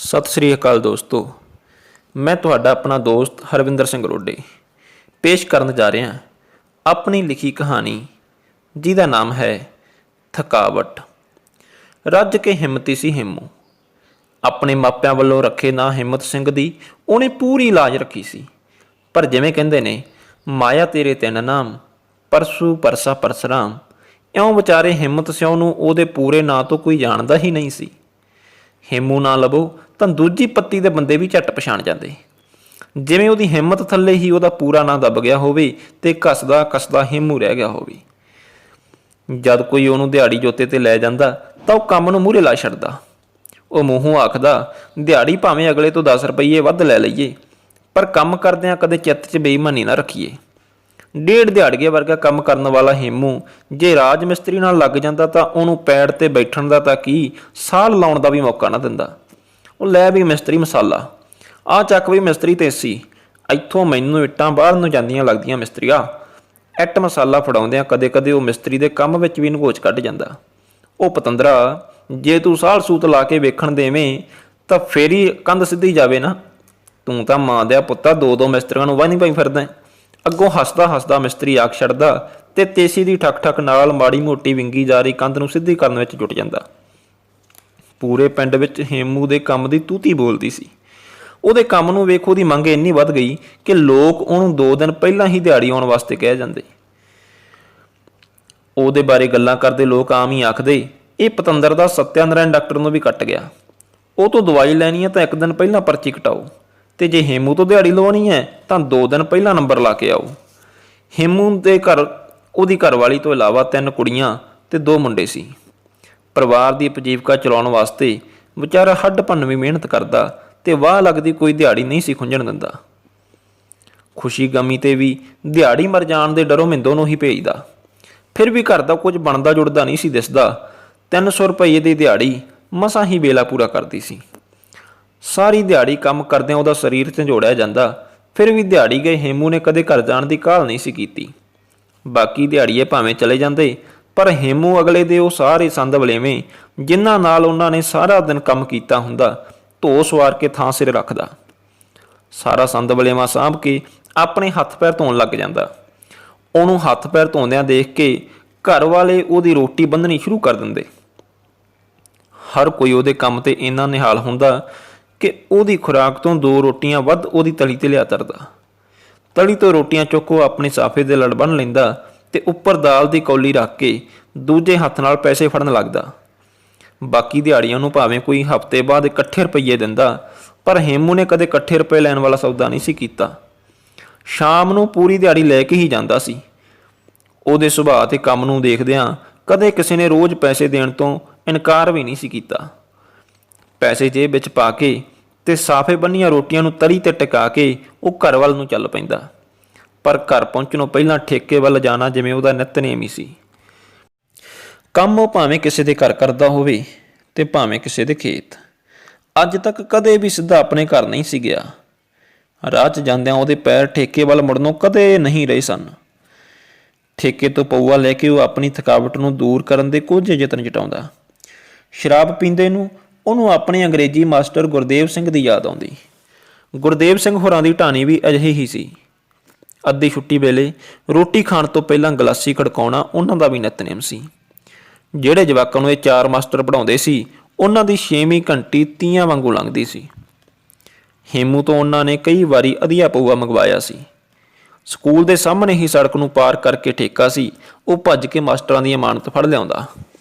सत श्री अकाल दोस्तों, मैं तुहाडा अपना दोस्त हरविंदर सिंह रोडे पेश करन जा रहा अपनी लिखी कहानी जिहदा नाम है थकावट। रज के हिम्मती सी हेमू। अपने मापिਆਂ ਵੱਲੋਂ रखे ना हिम्मत सिंह दी ਉਹਨੇ पूरी लाज रखी सी। पर जिवें कहंदे ने माया तेरे तिन नाम परसू परसा परसराम, इउं विचारे हिम्मत सिंह नूं ਉਹਦੇ पूरे ਨਾਂ तो कोई जाणदा ही नहीं सी। हेमू ना लभो ਤਾਂ ਦੂਜੀ ਪੱਤੀ ਦੇ ਬੰਦੇ ਵੀ ਝੱਟ ਪਛਾਣ ਜਾਂਦੇ, ਜਿਵੇਂ ਉਹਦੀ ਹਿੰਮਤ ਥੱਲੇ ਹੀ ਉਹਦਾ ਪੂਰਾ ਨਾਂ ਦੱਬ ਗਿਆ ਹੋਵੇ ਤੇ ਘਸਦਾ ਕਸਦਾ ਹੇਮੂ ਰਹਿ ਗਿਆ ਹੋਵੇ। ਜਦ ਕੋਈ ਉਹਨੂੰ ਦਿਹਾੜੀ ਜੋਤੇ ਤੇ ਲੈ ਜਾਂਦਾ ਤਾਂ ਉਹ ਕੰਮ ਨੂੰ ਮੂਹਰੇ ਲਾ ਛੱਡਦਾ। ਉਹ ਮੂੰਹੋਂ ਆਖਦਾ, ਦਿਹਾੜੀ ਭਾਵੇਂ ਅਗਲੇ ਤੋਂ 10 ਰੁਪਈਏ ਵੱਧ ਲੈ ਲਈਏ, ਪਰ ਕੰਮ ਕਰਦਿਆਂ ਕਦੇ ਚਿੱਤ 'ਚ ਬੇਈਮਾਨੀ ਨਾ ਰੱਖੀਏ। ਡੇਢ ਦਿਹਾੜੀਏ ਵਰਗਾ ਕੰਮ ਕਰਨ ਵਾਲਾ ਹੇਮੂ ਜੇ ਰਾਜ ਮਿਸਤਰੀ ਨਾਲ ਲੱਗ ਜਾਂਦਾ ਤਾਂ ਉਹਨੂੰ ਪੈੜ ਤੇ ਬੈਠਣ ਦਾ ਤਾਂ ਕੀ, ਸਾਹ ਲਾਉਣ ਦਾ ਵੀ ਮੌਕਾ ਨਾ ਦਿੰਦਾ। ਉਹ ਲੈ ਵੀ ਮਿਸਤਰੀ ਮਸਾਲਾ, ਆਹ ਚੱਕ ਵੀ ਮਿਸਤਰੀ ਤੇਸੀ, ਇੱਥੋਂ ਮੈਨੂੰ ਇੱਟਾਂ ਬਾਹਰ ਨੂੰ ਜਾਂਦੀਆਂ ਲੱਗਦੀਆਂ ਮਿਸਤਰੀਆ। ਇੱਟ ਮਸਾਲਾ ਫੜਾਉਂਦਿਆਂ ਕਦੇ ਕਦੇ ਉਹ ਮਿਸਤਰੀ ਦੇ ਕੰਮ ਵਿੱਚ ਵੀ ਨਗੋਚ ਕੱਢ ਜਾਂਦਾ। ਉਹ ਪਤੰਦਰਾ, ਜੇ ਤੂੰ ਸਾਲ ਸੂਤ ਲਾ ਕੇ ਵੇਖਣ ਦੇਵੇਂ ਤਾਂ ਫੇਰ ਹੀ ਕੰਧ ਸਿੱਧੀ ਜਾਵੇ ਨਾ। ਤੂੰ ਤਾਂ ਮਾਂ ਦਿਆ ਪੁੱਤਾ ਦੋ ਮਿਸਤਰੀਆਂ ਨੂੰ ਵਾਹ ਨਹੀਂ ਪਾਈ ਫਿਰਦਾ। ਅੱਗੋਂ ਹੱਸਦਾ ਹੱਸਦਾ ਮਿਸਤਰੀ ਆਖ ਛੱਡਦਾ ਤੇ ਤੇਸੀ ਦੀ ਠੱਕ ਠੱਕ ਨਾਲ ਮਾੜੀ ਮੋਟੀ ਵਿੰਗੀ ਜਾਰੀ ਕੰਧ ਨੂੰ ਸਿੱਧੀ ਕਰਨ ਵਿੱਚ ਜੁਟ ਜਾਂਦਾ। ਪੂਰੇ ਪਿੰਡ ਵਿੱਚ ਹੇਮੂ ਦੇ ਕੰਮ ਦੀ ਤੂਤੀ ਬੋਲਦੀ ਸੀ। ਉਹਦੇ ਕੰਮ ਨੂੰ ਵੇਖ ਉਹਦੀ ਮੰਗ ਇੰਨੀ ਵੱਧ ਗਈ ਕਿ ਲੋਕ ਉਹਨੂੰ 2 ਦਿਨ ਪਹਿਲਾਂ ਹੀ ਦਿਹਾੜੀ ਆਉਣ ਵਾਸਤੇ ਕਹਿ ਜਾਂਦੇ। ਉਹਦੇ ਬਾਰੇ ਗੱਲਾਂ ਕਰਦੇ ਲੋਕ ਆਮ ਹੀ ਆਖਦੇ, ਇਹ ਪਤੰਦਰ ਦਾ ਸਤਿਆਨਾਰਾਇਣ ਡਾਕਟਰ ਨੂੰ ਵੀ ਕੱਟ ਗਿਆ। ਉਹ ਤੋਂ ਦਵਾਈ ਲੈਣੀ ਹੈ ਤਾਂ 1 ਦਿਨ ਪਹਿਲਾਂ ਪਰਚੀ ਕਟਾਓ, ਤੇ ਜੇ ਹੇਮੂ ਤੋਂ ਦਿਹਾੜੀ ਲਵਾਉਣੀ ਹੈ ਤਾਂ 2 ਦਿਨ ਪਹਿਲਾਂ ਨੰਬਰ ਲਾ ਕੇ ਆਓ। ਹੇਮੂ ਦੇ ਘਰ ਉਹਦੀ ਘਰਵਾਲੀ ਤੋਂ ਇਲਾਵਾ 3 ਕੁੜੀਆਂ ਤੇ 2 ਮੁੰਡੇ ਸੀ। ਪਰਿਵਾਰ ਦੀ ਉਪਜੀਵਕਾ ਚਲਾਉਣ ਵਾਸਤੇ ਵਿਚਾਰਾ ਹੱਡ ਭੰਨਵੀਂ ਮਿਹਨਤ ਕਰਦਾ ਤੇ ਵਾਹ ਲੱਗਦੀ ਕੋਈ ਦਿਹਾੜੀ ਨਹੀਂ ਸੀ ਖੁੰਝਣ ਦਿੰਦਾ। ਖੁਸ਼ੀ ਗਮੀ ਤੇ ਵੀ ਦਿਹਾੜੀ ਮਰ ਜਾਣ ਦੇ ਡਰੋਂ ਮਿੰਦੋ ਨੂੰ ਹੀ ਭੇਜਦਾ। ਫਿਰ ਵੀ ਘਰ ਦਾ ਕੁਝ ਬਣਦਾ ਜੁੜਦਾ ਨਹੀਂ ਸੀ ਦਿਸਦਾ। 300 ਰੁਪਏ ਦੀ ਦਿਹਾੜੀ ਮਸਾਂ ਹੀ ਵੇਲਾ ਪੂਰਾ ਕਰਦੀ ਸੀ। ਸਾਰੀ ਦਿਹਾੜੀ ਕੰਮ ਕਰਦਿਆਂ ਉਹਦਾ ਸਰੀਰ ਝੰਜੋੜਿਆ ਜਾਂਦਾ। ਫਿਰ ਵੀ ਦਿਹਾੜੀ ਗਏ ਹੇਮੂ ਨੇ ਕਦੇ ਘਰ ਜਾਣ ਦੀ ਕਾਹਲ ਨਹੀਂ ਸੀ ਕੀਤੀ। ਬਾਕੀ ਦਿਹਾੜੀਏ ਭਾਵੇਂ ਚਲੇ ਜਾਂਦੇ, ਪਰ ਹੇਮੂ ਅਗਲੇ ਦੇ ਉਹ ਸਾਰੇ ਸੰਦ ਵਲੇਵੇਂ ਜਿਨ੍ਹਾਂ ਨਾਲ ਉਹਨਾਂ ਨੇ ਸਾਰਾ ਦਿਨ ਕੰਮ ਕੀਤਾ ਹੁੰਦਾ ਧੋ ਸਵਾਰ ਕੇ ਥਾਂ ਸਿਰ ਰੱਖਦਾ। ਸਾਰਾ ਸੰਦ ਵਲੇਵਾਂ ਸਾਂਭ ਕੇ ਆਪਣੇ ਹੱਥ ਪੈਰ ਧੋਣ ਲੱਗ ਜਾਂਦਾ। ਉਹਨੂੰ ਹੱਥ ਪੈਰ ਧੋਂਦਿਆਂ ਦੇਖ ਕੇ ਘਰ ਵਾਲੇ ਉਹਦੀ ਰੋਟੀ ਬੰਨ੍ਹਣੀ ਸ਼ੁਰੂ ਕਰ ਦਿੰਦੇ। ਹਰ ਕੋਈ ਉਹਦੇ ਕੰਮ ਤੇ ਇੰਨਾ ਨਿਹਾਲ ਹੁੰਦਾ ਕਿ ਉਹਦੀ ਖੁਰਾਕ ਤੋਂ 2 ਰੋਟੀਆਂ ਵੱਧ ਉਹਦੀ ਤਲੀ ਤੇ ਲਿਆ ਧਰਦਾ। ਤਲੀ ਤੋਂ ਰੋਟੀਆਂ ਚੁੱਕ ਉਹ ਆਪਣੇ ਸਾਫੇ ਦੇ ਲੜ ਬੰਨ੍ਹ ਲੈਂਦਾ ਤੇ ਉੱਪਰ ਦਾਲ ਦੀ ਕੌਲੀ ਰੱਖ ਕੇ ਦੂਜੇ ਹੱਥ ਨਾਲ ਪੈਸੇ ਫੜਨ ਲੱਗਦਾ। ਬਾਕੀ ਦਿਹਾੜੀਆਂ ਨੂੰ ਭਾਵੇਂ ਕੋਈ ਹਫ਼ਤੇ ਬਾਅਦ ਇਕੱਠੇ ਰੁਪਈਏ ਦਿੰਦਾ, ਪਰ ਹੇਮੂ ਨੇ ਕਦੇ ਇਕੱਠੇ ਰੁਪਏ ਲੈਣ ਵਾਲਾ ਸੌਦਾ ਨਹੀਂ ਸੀ ਕੀਤਾ। ਸ਼ਾਮ ਨੂੰ ਪੂਰੀ ਦਿਹਾੜੀ ਲੈ ਕੇ ਹੀ ਜਾਂਦਾ ਸੀ। ਉਹਦੇ ਸੁਭਾਅ ਤੇ ਕੰਮ ਨੂੰ ਦੇਖਦਿਆਂ ਕਦੇ ਕਿਸੇ ਨੇ ਰੋਜ਼ ਪੈਸੇ ਦੇਣ ਤੋਂ ਇਨਕਾਰ ਵੀ ਨਹੀਂ ਸੀ ਕੀਤਾ। ਪੈਸੇ ਜੇਬ ਵਿੱਚ ਪਾ ਕੇ ਤੇ ਸਾਫੇ ਬੰਨੀਆਂ ਰੋਟੀਆਂ ਨੂੰ ਤਲੀ ਤੇ ਟਿਕਾ ਕੇ ਉਹ ਘਰ ਵੱਲ ਨੂੰ ਚੱਲ ਪੈਂਦਾ। ਪਰ ਘਰ ਪਹੁੰਚਣੋਂ ਪਹਿਲਾਂ ਠੇਕੇ ਵੱਲ ਜਾਣਾ ਜਿਵੇਂ ਉਹਦਾ ਨਿਤਨੇਮ ਹੀ ਸੀ। ਕੰਮ ਉਹ ਭਾਵੇਂ ਕਿਸੇ ਦੇ ਘਰ ਕਰਦਾ ਹੋਵੇ ਤੇ ਭਾਵੇਂ ਕਿਸੇ ਦੇ ਖੇਤ। ਅੱਜ ਤੱਕ ਕਦੇ ਵੀ ਸਿੱਧਾ ਆਪਣੇ ਘਰ ਨਹੀਂ ਸੀ ਗਿਆ। ਰਾਹ 'ਚ ਜਾਂਦਿਆਂ ਉਹਦੇ ਪੈਰ ਠੇਕੇ ਵੱਲ ਮੁੜਨੋਂ ਕਦੇ ਨਹੀਂ ਰਹੇ ਸਨ। ਠੇਕੇ ਤੋਂ ਪਊਆ ਲੈ ਕੇ ਉਹ ਆਪਣੀ ਥਕਾਵਟ ਨੂੰ ਦੂਰ ਕਰਨ ਦੇ ਕੁਝ ਯਤਨ ਜਟਾਉਂਦਾ। ਸ਼ਰਾਬ ਪੀਂਦੇ ਨੂੰ ਉਹਨੂੰ ਆਪਣੇ ਅੰਗਰੇਜ਼ੀ ਮਾਸਟਰ ਗੁਰਦੇਵ ਸਿੰਘ ਦੀ ਯਾਦ ਆਉਂਦੀ। ਗੁਰਦੇਵ ਸਿੰਘ ਹੋਰਾਂ ਦੀ ਢਾਣੀ ਵੀ ਅਜਿਹੀ ਹੀ ਸੀ। ਅੱਧੀ ਛੁੱਟੀ ਵੇਲੇ ਰੋਟੀ ਖਾਣ ਤੋਂ ਪਹਿਲਾਂ ਗਲਾਸੀ ਖੜਕਾਉਣਾ ਉਹਨਾਂ ਦਾ ਵੀ ਨਿਤਨੇਮ ਸੀ। ਜਿਹੜੇ ਜਵਾਕਾਂ ਨੂੰ ਇਹ 4 ਮਾਸਟਰ ਪੜ੍ਹਾਉਂਦੇ ਸੀ, ਉਹਨਾਂ ਦੀ 6ਵੀਂ ਘੰਟੀ ਤੀਆਂ ਵਾਂਗੂ ਲੰਘਦੀ ਸੀ। ਹੇਮੂ ਤੋਂ ਉਹਨਾਂ ਨੇ ਕਈ ਵਾਰੀ ਅਧੀਆ ਪਊਆ ਮੰਗਵਾਇਆ ਸੀ। ਸਕੂਲ ਦੇ ਸਾਹਮਣੇ ਹੀ ਸੜਕ ਨੂੰ ਪਾਰ ਕਰਕੇ ਠੇਕਾ ਸੀ। ਉਹ ਭੱਜ ਕੇ ਮਾਸਟਰਾਂ ਦੀ ਅਮਾਨਤ ਫੜ ਲਿਆਉਂਦਾ।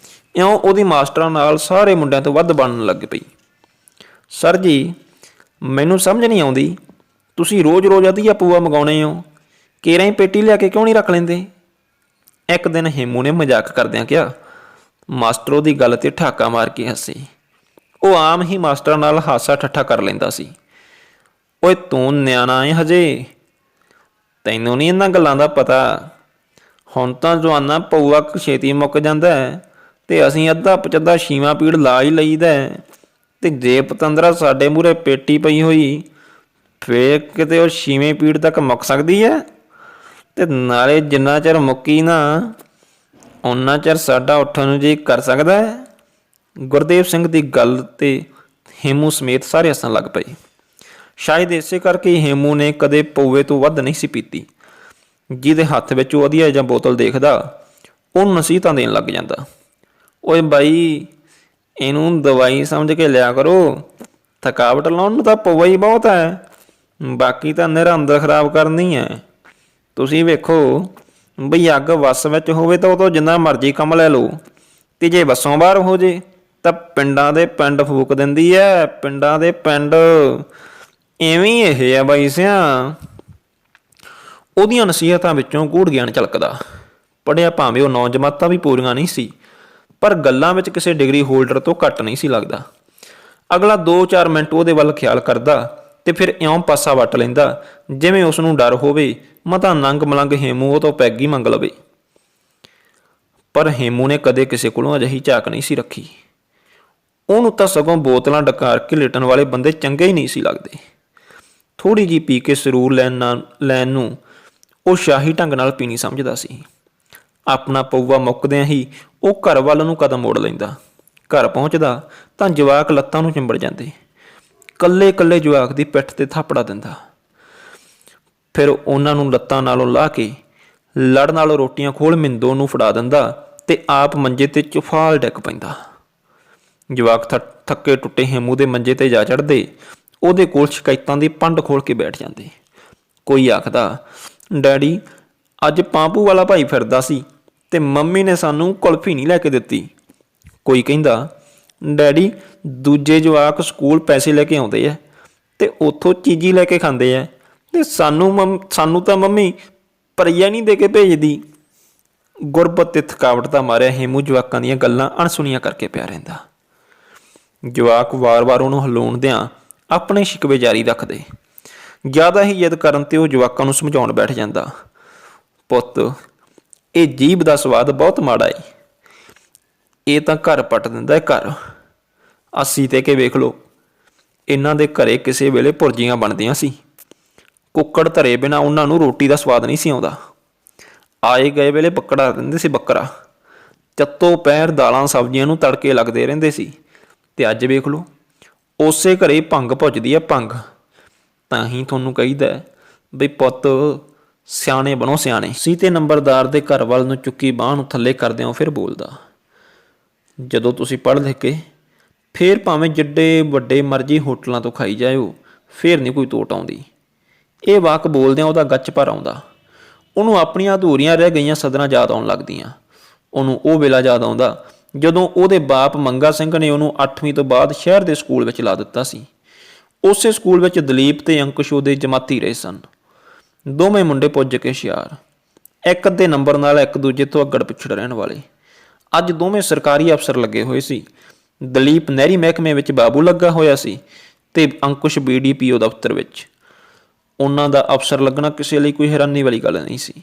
ਇਉਂ ਉਹਦੀ ਮਾਸਟਰਾਂ ਨਾਲ ਸਾਰੇ ਮੁੰਡਿਆਂ ਤੋਂ ਵੱਧ ਬਣਨ ਲੱਗ ਪਈ। ਸਰ ਜੀ, ਮੈਨੂੰ ਸਮਝ ਨਹੀਂ ਆਉਂਦੀ, ਤੁਸੀਂ ਰੋਜ਼ ਅਧੀਆ ਪਊਆ ਮੰਗਾਉਣੇ ਹੋ, ਕੇਰਾਂ ਹੀ ਪੇਟੀ ਲਿਆ ਕੇ ਕਿਉਂ ਨਹੀਂ ਰੱਖ ਲੈਂਦੇ? ਇੱਕ ਦਿਨ ਹੇਮੂ ਨੇ ਮਜ਼ਾਕ ਕਰਦਿਆਂ ਕਿਹਾ। ਮਾਸਟਰ ਉਹਦੀ ਗੱਲ ਤੇ ਠਾਕਾ ਮਾਰ ਕੇ ਹੱਸੇ। ਉਹ ਆਮ ਹੀ ਮਾਸਟਰਾਂ ਨਾਲ ਹਾਸਾ ਠੱਠਾ ਕਰ ਲੈਂਦਾ ਸੀ। ਓਏ ਤੂੰ ਨਿਆਣਾ ਏ ਹਜੇ, ਤੈਨੂੰ ਨਹੀਂ ਇਹਨਾਂ ਗੱਲਾਂ ਦਾ ਪਤਾ। ਹੁਣ ਤਾਂ ਜਵਾਨਾ ਪਊਆ ਛੇਤੀ ਮੁੱਕ ਜਾਂਦਾ ਤੇ ਅਸੀਂ ਅੱਧਾ ਪਚੱਧਾ ਛੀਵਾਂ ਪੀੜ ਲਾ ਹੀ ਲਈਦਾ। ਤੇ ਜੇ ਪਤੰਦਰਾ ਸਾਡੇ ਮੂਹਰੇ ਪੇਟੀ ਪਈ ਹੋਈ, ਫੇਰ ਕਿਤੇ ਉਹ ਛੀਵੇਂ ਪੀੜ ਤੱਕ ਮੁੱਕ ਸਕਦੀ ਹੈ। ਤੇ ਨਾਲੇ ਜਿੰਨਾ ਚਿਰ ਮੁੱਕੀ ਨਾ ਓਨਾ ਚਿਰ ਸਾਡਾ ਉੱਠਣ ਨੂੰ ਜੀ ਕਰ ਸਕਦਾ ਹੈ। ਗੁਰਦੇਵ ਸਿੰਘ ਦੀ ਗੱਲ ਤੇ ਹੇਮੂ ਸਮੇਤ ਸਾਰੇ ਹੱਸਣ ਲੱਗ ਪਏ। ਸ਼ਾਇਦ ਇਸੇ ਕਰਕੇ ਹੀ ਹੇਮੂ ਨੇ ਕਦੇ ਪਊਏ ਤੋਂ ਵੱਧ ਨਹੀਂ ਸੀ ਪੀਤੀ। ਜਿਹਦੇ ਹੱਥ ਵਿੱਚ ਵਧੀਆ ਜਾਂ ਬੋਤਲ ਦੇਖਦਾ ਉਹਨੂੰ ਨਸੀਹਤਾਂ ਦੇਣ ਲੱਗ ਜਾਂਦਾ। ਓਏ ਬਾਈ, ਇਹਨੂੰ ਦਵਾਈ ਸਮਝ ਕੇ ਲਿਆ ਕਰੋ, ਥਕਾਵਟ ਲਾਉਣ ਨੂੰ ਤਾਂ ਪਊਆ ਹੀ ਬਹੁਤ ਹੈ, ਬਾਕੀ ਤਾਂ ਨਿਹਰਾ ਅੰਦਰ ਖਰਾਬ ਕਰਨੀ ਹੈ। ਤੁਸੀਂ ਵੇਖੋ ਬਈ ਅੱਗ ਵੱਸ ਵਿੱਚ ਹੋਵੇ ਤਾਂ ਉਹ ਤੋਂ ਜਿੰਨਾ ਮਰਜ਼ੀ ਕੰਮ ਲੈ ਲਓ, ਤੇ ਜੇ ਵੱਸੋਂ ਬਾਹਰ ਹੋ ਜੇ ਤਾਂ ਪਿੰਡਾਂ ਦੇ ਪਿੰਡ ਫੂਕ ਦਿੰਦੀ ਹੈ, ਪਿੰਡਾਂ ਦੇ ਪਿੰਡ। ਇਵੇਂ ਇਹ ਆ ਬਾਈ ਸਿਆ। ਉਹਦੀਆਂ ਨਸੀਹਤਾਂ ਵਿੱਚੋਂ ਗੂੜ੍ਹ ਗਿਆਨ ਝਲਕਦਾ। ਪੜ੍ਹਿਆ ਭਾਵੇਂ ਉਹ 9 ਜਮਾਤਾਂ ਵੀ ਪੂਰੀਆਂ ਨਹੀਂ ਸੀ, ਪਰ ਗੱਲਾਂ ਵਿੱਚ ਕਿਸੇ ਡਿਗਰੀ ਹੋਲਡਰ ਤੋਂ ਘੱਟ ਨਹੀਂ ਸੀ ਲੱਗਦਾ। ਅਗਲਾ 2-4 ਮਿੰਟ ਉਹਦੇ ਵੱਲ ਖਿਆਲ ਕਰਦਾ ਤੇ ਫਿਰ ਇਉਂ ਪਾਸਾ ਵੱਟ ਲੈਂਦਾ ਜਿਵੇਂ ਉਸ ਨੂੰ ਡਰ ਹੋਵੇ ਮਤਾ ਨੰਗ ਮਲੰਗ ਹੇਮੂ ਉਹ ਤੋਂ ਪੈਗ ਹੀ ਮੰਗ ਲਵੇ। ਪਰ ਹੇਮੂ ਨੇ ਕਦੇ ਕਿਸੇ ਕੋਲੋਂ ਅਜਿਹੀ ਝਾਕ ਨਹੀਂ ਸੀ ਰੱਖੀ। ਉਹਨੂੰ ਤਾਂ ਸਗੋਂ ਬੋਤਲਾਂ ਡਕਾਰ ਕੇ ਲਿਟਣ ਵਾਲੇ ਬੰਦੇ ਚੰਗੇ ਹੀ ਨਹੀਂ ਸੀ ਲੱਗਦੇ। ਥੋੜ੍ਹੀ ਜਿਹੀ ਪੀ ਕੇ ਸਰੂਰ ਲੈਣ ਨੂੰ ਉਹ ਸ਼ਾਹੀ ਢੰਗ ਨਾਲ ਪੀਣੀ ਸਮਝਦਾ ਸੀ। ਆਪਣਾ ਪਊਆ ਮੁੱਕਦਿਆਂ ਹੀ ਉਹ ਘਰ ਵੱਲ ਨੂੰ ਕਦਮ ਮੋੜ ਲੈਂਦਾ। ਘਰ ਪਹੁੰਚਦਾ ਤਾਂ ਜਵਾਕ ਲੱਤਾਂ ਨੂੰ ਚਿੰਬੜ ਜਾਂਦੇ। ਕੱਲੇ ਕੱਲੇ ਜਵਾਕ ਦੀ ਪਿੱਠ ਤੇ ਥਾਪੜਾ ਦਿੰਦਾ। ਫਿਰ ਉਹਨਾਂ ਨੂੰ ਲੱਤਾਂ ਨਾਲੋਂ ਲਾਹ ਕੇ ਲੜ ਨਾਲੋਂ ਰੋਟੀਆਂ ਖੋਲ ਮਿੰਦੋ ਨੂੰ ਫੜਾ ਦਿੰਦਾ ਤੇ ਆਪ ਮੰਜੇ ਤੇ ਚੁਫਾਲ ਡਿੱਗ ਪੈਂਦਾ। ਜਵਾਕ ਥੱਕੇ ਟੁੱਟੇ ਹੇਮੂ ਦੇ ਮੰਜੇ ਤੇ ਜਾ ਚੜ੍ਹਦੇ। ਉਹਦੇ ਕੋਲ ਸ਼ਿਕਾਇਤਾਂ ਦੀ ਪੰਡ ਖੋਲ ਕੇ ਬੈਠ ਜਾਂਦੇ। ਕੋਈ ਆਖਦਾ, ਡੈਡੀ ਅੱਜ ਪਾਂਪੂ ਵਾਲਾ ਭਾਈ ਫਿਰਦਾ ਸੀ ਤੇ ਮੰਮੀ ਨੇ ਸਾਨੂੰ ਕੁਲਫੀ ਨਹੀਂ ਲੈ ਕੇ ਦਿੱਤੀ। ਕੋਈ ਕਹਿੰਦਾ, ਡੈਡੀ ਦੂਜੇ ਜਵਾਕ ਸਕੂਲ ਪੈਸੇ ਲੈ ਕੇ ਆਉਂਦੇ ਆ ਤੇ ਉੱਥੋਂ ਚੀਜ਼ੀ ਲੈ ਕੇ ਖਾਂਦੇ ਆ ਤੇ ਸਾਨੂੰ ਤਾਂ ਮੰਮੀ ਪਰਈਆ ਨਹੀਂ ਦੇ ਕੇ ਭੇਜਦੀ। ਗੁਰਬਤ ਤੇ ਥਕਾਵਟ ਦਾ ਮਾਰਿਆ ਹੇਮੂ ਜਵਾਕਾਂ ਦੀਆਂ ਗੱਲਾਂ ਅਣਸੁਣੀਆਂ ਕਰਕੇ ਪਿਆ ਰਹਿੰਦਾ। ਜਵਾਕ ਵਾਰ-ਵਾਰ ਉਹਨੂੰ ਹਲਾਉਣਦਿਆਂ ਆਪਣੇ ਸ਼ਿਕਵੇ ਜਾਰੀ ਰੱਖਦੇ। ਜ਼ਿਆਦਾ ਹੀ ਜਿੱਦ ਕਰਨ ਤੇ ਉਹ ਜਵਾਕਾਂ ਨੂੰ ਸਮਝਾਉਣ ਬੈਠ ਜਾਂਦਾ, ਪੁੱਤ ਇਹ ਜੀਭ ਦਾ ਸਵਾਦ ਬਹੁਤ ਮਾੜਾ ਏ, ਇਹ ਤਾਂ ਘਰ ਪੱਟ ਦਿੰਦਾ ਹੈ ਘਰ। ਅਸੀਂ ਤੇ ਕੇ ਵੇਖ ਲਓ, ਇਹਨਾਂ ਦੇ ਘਰੇ ਕਿਸੇ ਵੇਲੇ ਭੁਰਜੀਆਂ ਬਣਦੀਆਂ ਸੀ। ਕੁੱਕੜ ਧਰੇ ਬਿਨਾਂ ਉਹਨਾਂ ਨੂੰ ਰੋਟੀ ਦਾ ਸਵਾਦ ਨਹੀਂ ਸੀ ਆਉਂਦਾ। ਆਏ ਗਏ ਵੇਲੇ ਬੱਕੜਾ ਦਿੰਦੇ ਸੀ ਬੱਕਰਾ। ਚੱਤੋ ਪੈਰ ਦਾਲਾਂ ਸਬਜ਼ੀਆਂ ਨੂੰ ਤੜਕੇ ਲੱਗਦੇ ਰਹਿੰਦੇ ਸੀ। ਤੇ ਅੱਜ ਵੇਖ ਲਓ, ਉਸੇ ਘਰੇ ਭੰਗ ਭੁੱਜਦੀ ਹੈ ਭੰਗ। ਤਾਂ ਹੀ ਤੁਹਾਨੂੰ ਕਹੀਦਾ ਬਈ ਪੁੱਤ ਸਿਆਣੇ ਬਣੋ ਸਿਆਣੇ। ਸੀਤੇ ਨੰਬਰਦਾਰ ਦੇ ਘਰ ਵੱਲ ਨੂੰ ਚੁੱਕੀ ਬਾਂਹ ਨੂੰ ਥੱਲੇ ਕਰਦਿਆਂ ਫਿਰ ਬੋਲਦਾ, ਜਦੋਂ ਤੁਸੀਂ ਪੜ੍ਹ ਲਿਖ ਕੇ ਫੇਰ ਭਾਵੇਂ ਜਿੱਡੇ ਵੱਡੇ ਮਰਜ਼ੀ ਹੋਟਲਾਂ ਤੋਂ ਖਾਈ ਜਾਇਓ, ਫੇਰ ਨਹੀਂ ਕੋਈ ਤੋਟ ਆਉਂਦੀ। ਇਹ ਵਾਕ ਬੋਲਦਿਆਂ ਉਹਦਾ ਗੱਚ ਭਰ ਆਉਂਦਾ। ਉਹਨੂੰ ਆਪਣੀਆਂ ਅਧੂਰੀਆਂ ਰਹਿ ਗਈਆਂ ਸਦਰਾਂ ਯਾਦ ਆਉਣ ਲੱਗਦੀਆਂ। ਉਹਨੂੰ ਉਹ ਵੇਲਾ ਯਾਦ ਆਉਂਦਾ ਜਦੋਂ ਉਹਦੇ ਬਾਪ ਮੰਗਾ ਸਿੰਘ ਨੇ ਉਹਨੂੰ 8ਵੀਂ ਤੋਂ ਬਾਅਦ ਸ਼ਹਿਰ ਦੇ ਸਕੂਲ ਵਿੱਚ ਲਾ ਦਿੱਤਾ ਸੀ। ਉਸੇ ਸਕੂਲ ਵਿੱਚ ਦਲੀਪ ਤੇ ਅੰਕੁਸ਼ ਉਹਦੇ ਜਮਾਤੀ ਰਹੇ ਸਨ। ਦੋਵੇਂ ਮੁੰਡੇ ਪੁੱਜ ਕੇ ਹੁਸ਼ਿਆਰ, ਇੱਕ ਅੱਧੇ ਨੰਬਰ ਨਾਲ ਇੱਕ ਦੂਜੇ ਤੋਂ ਅੱਗੜ ਪਿਛੜ ਰਹਿਣ ਵਾਲੇ। ਅੱਜ ਦੋਵੇਂ ਸਰਕਾਰੀ ਅਫਸਰ ਲੱਗੇ ਹੋਏ ਸੀ। ਦਲੀਪ ਨਹਿਰੀ ਮਹਿਕਮੇ ਵਿੱਚ ਬਾਬੂ ਲੱਗਾ ਹੋਇਆ ਸੀ ਤੇ ਅੰਕੁਸ਼ BDPO ਦਫ਼ਤਰ ਵਿੱਚ। ਉਹਨਾਂ ਦਾ ਅਫਸਰ ਲੱਗਣਾ ਕਿਸੇ ਲਈ ਕੋਈ ਹੈਰਾਨੀ ਵਾਲੀ ਗੱਲ ਨਹੀਂ ਸੀ।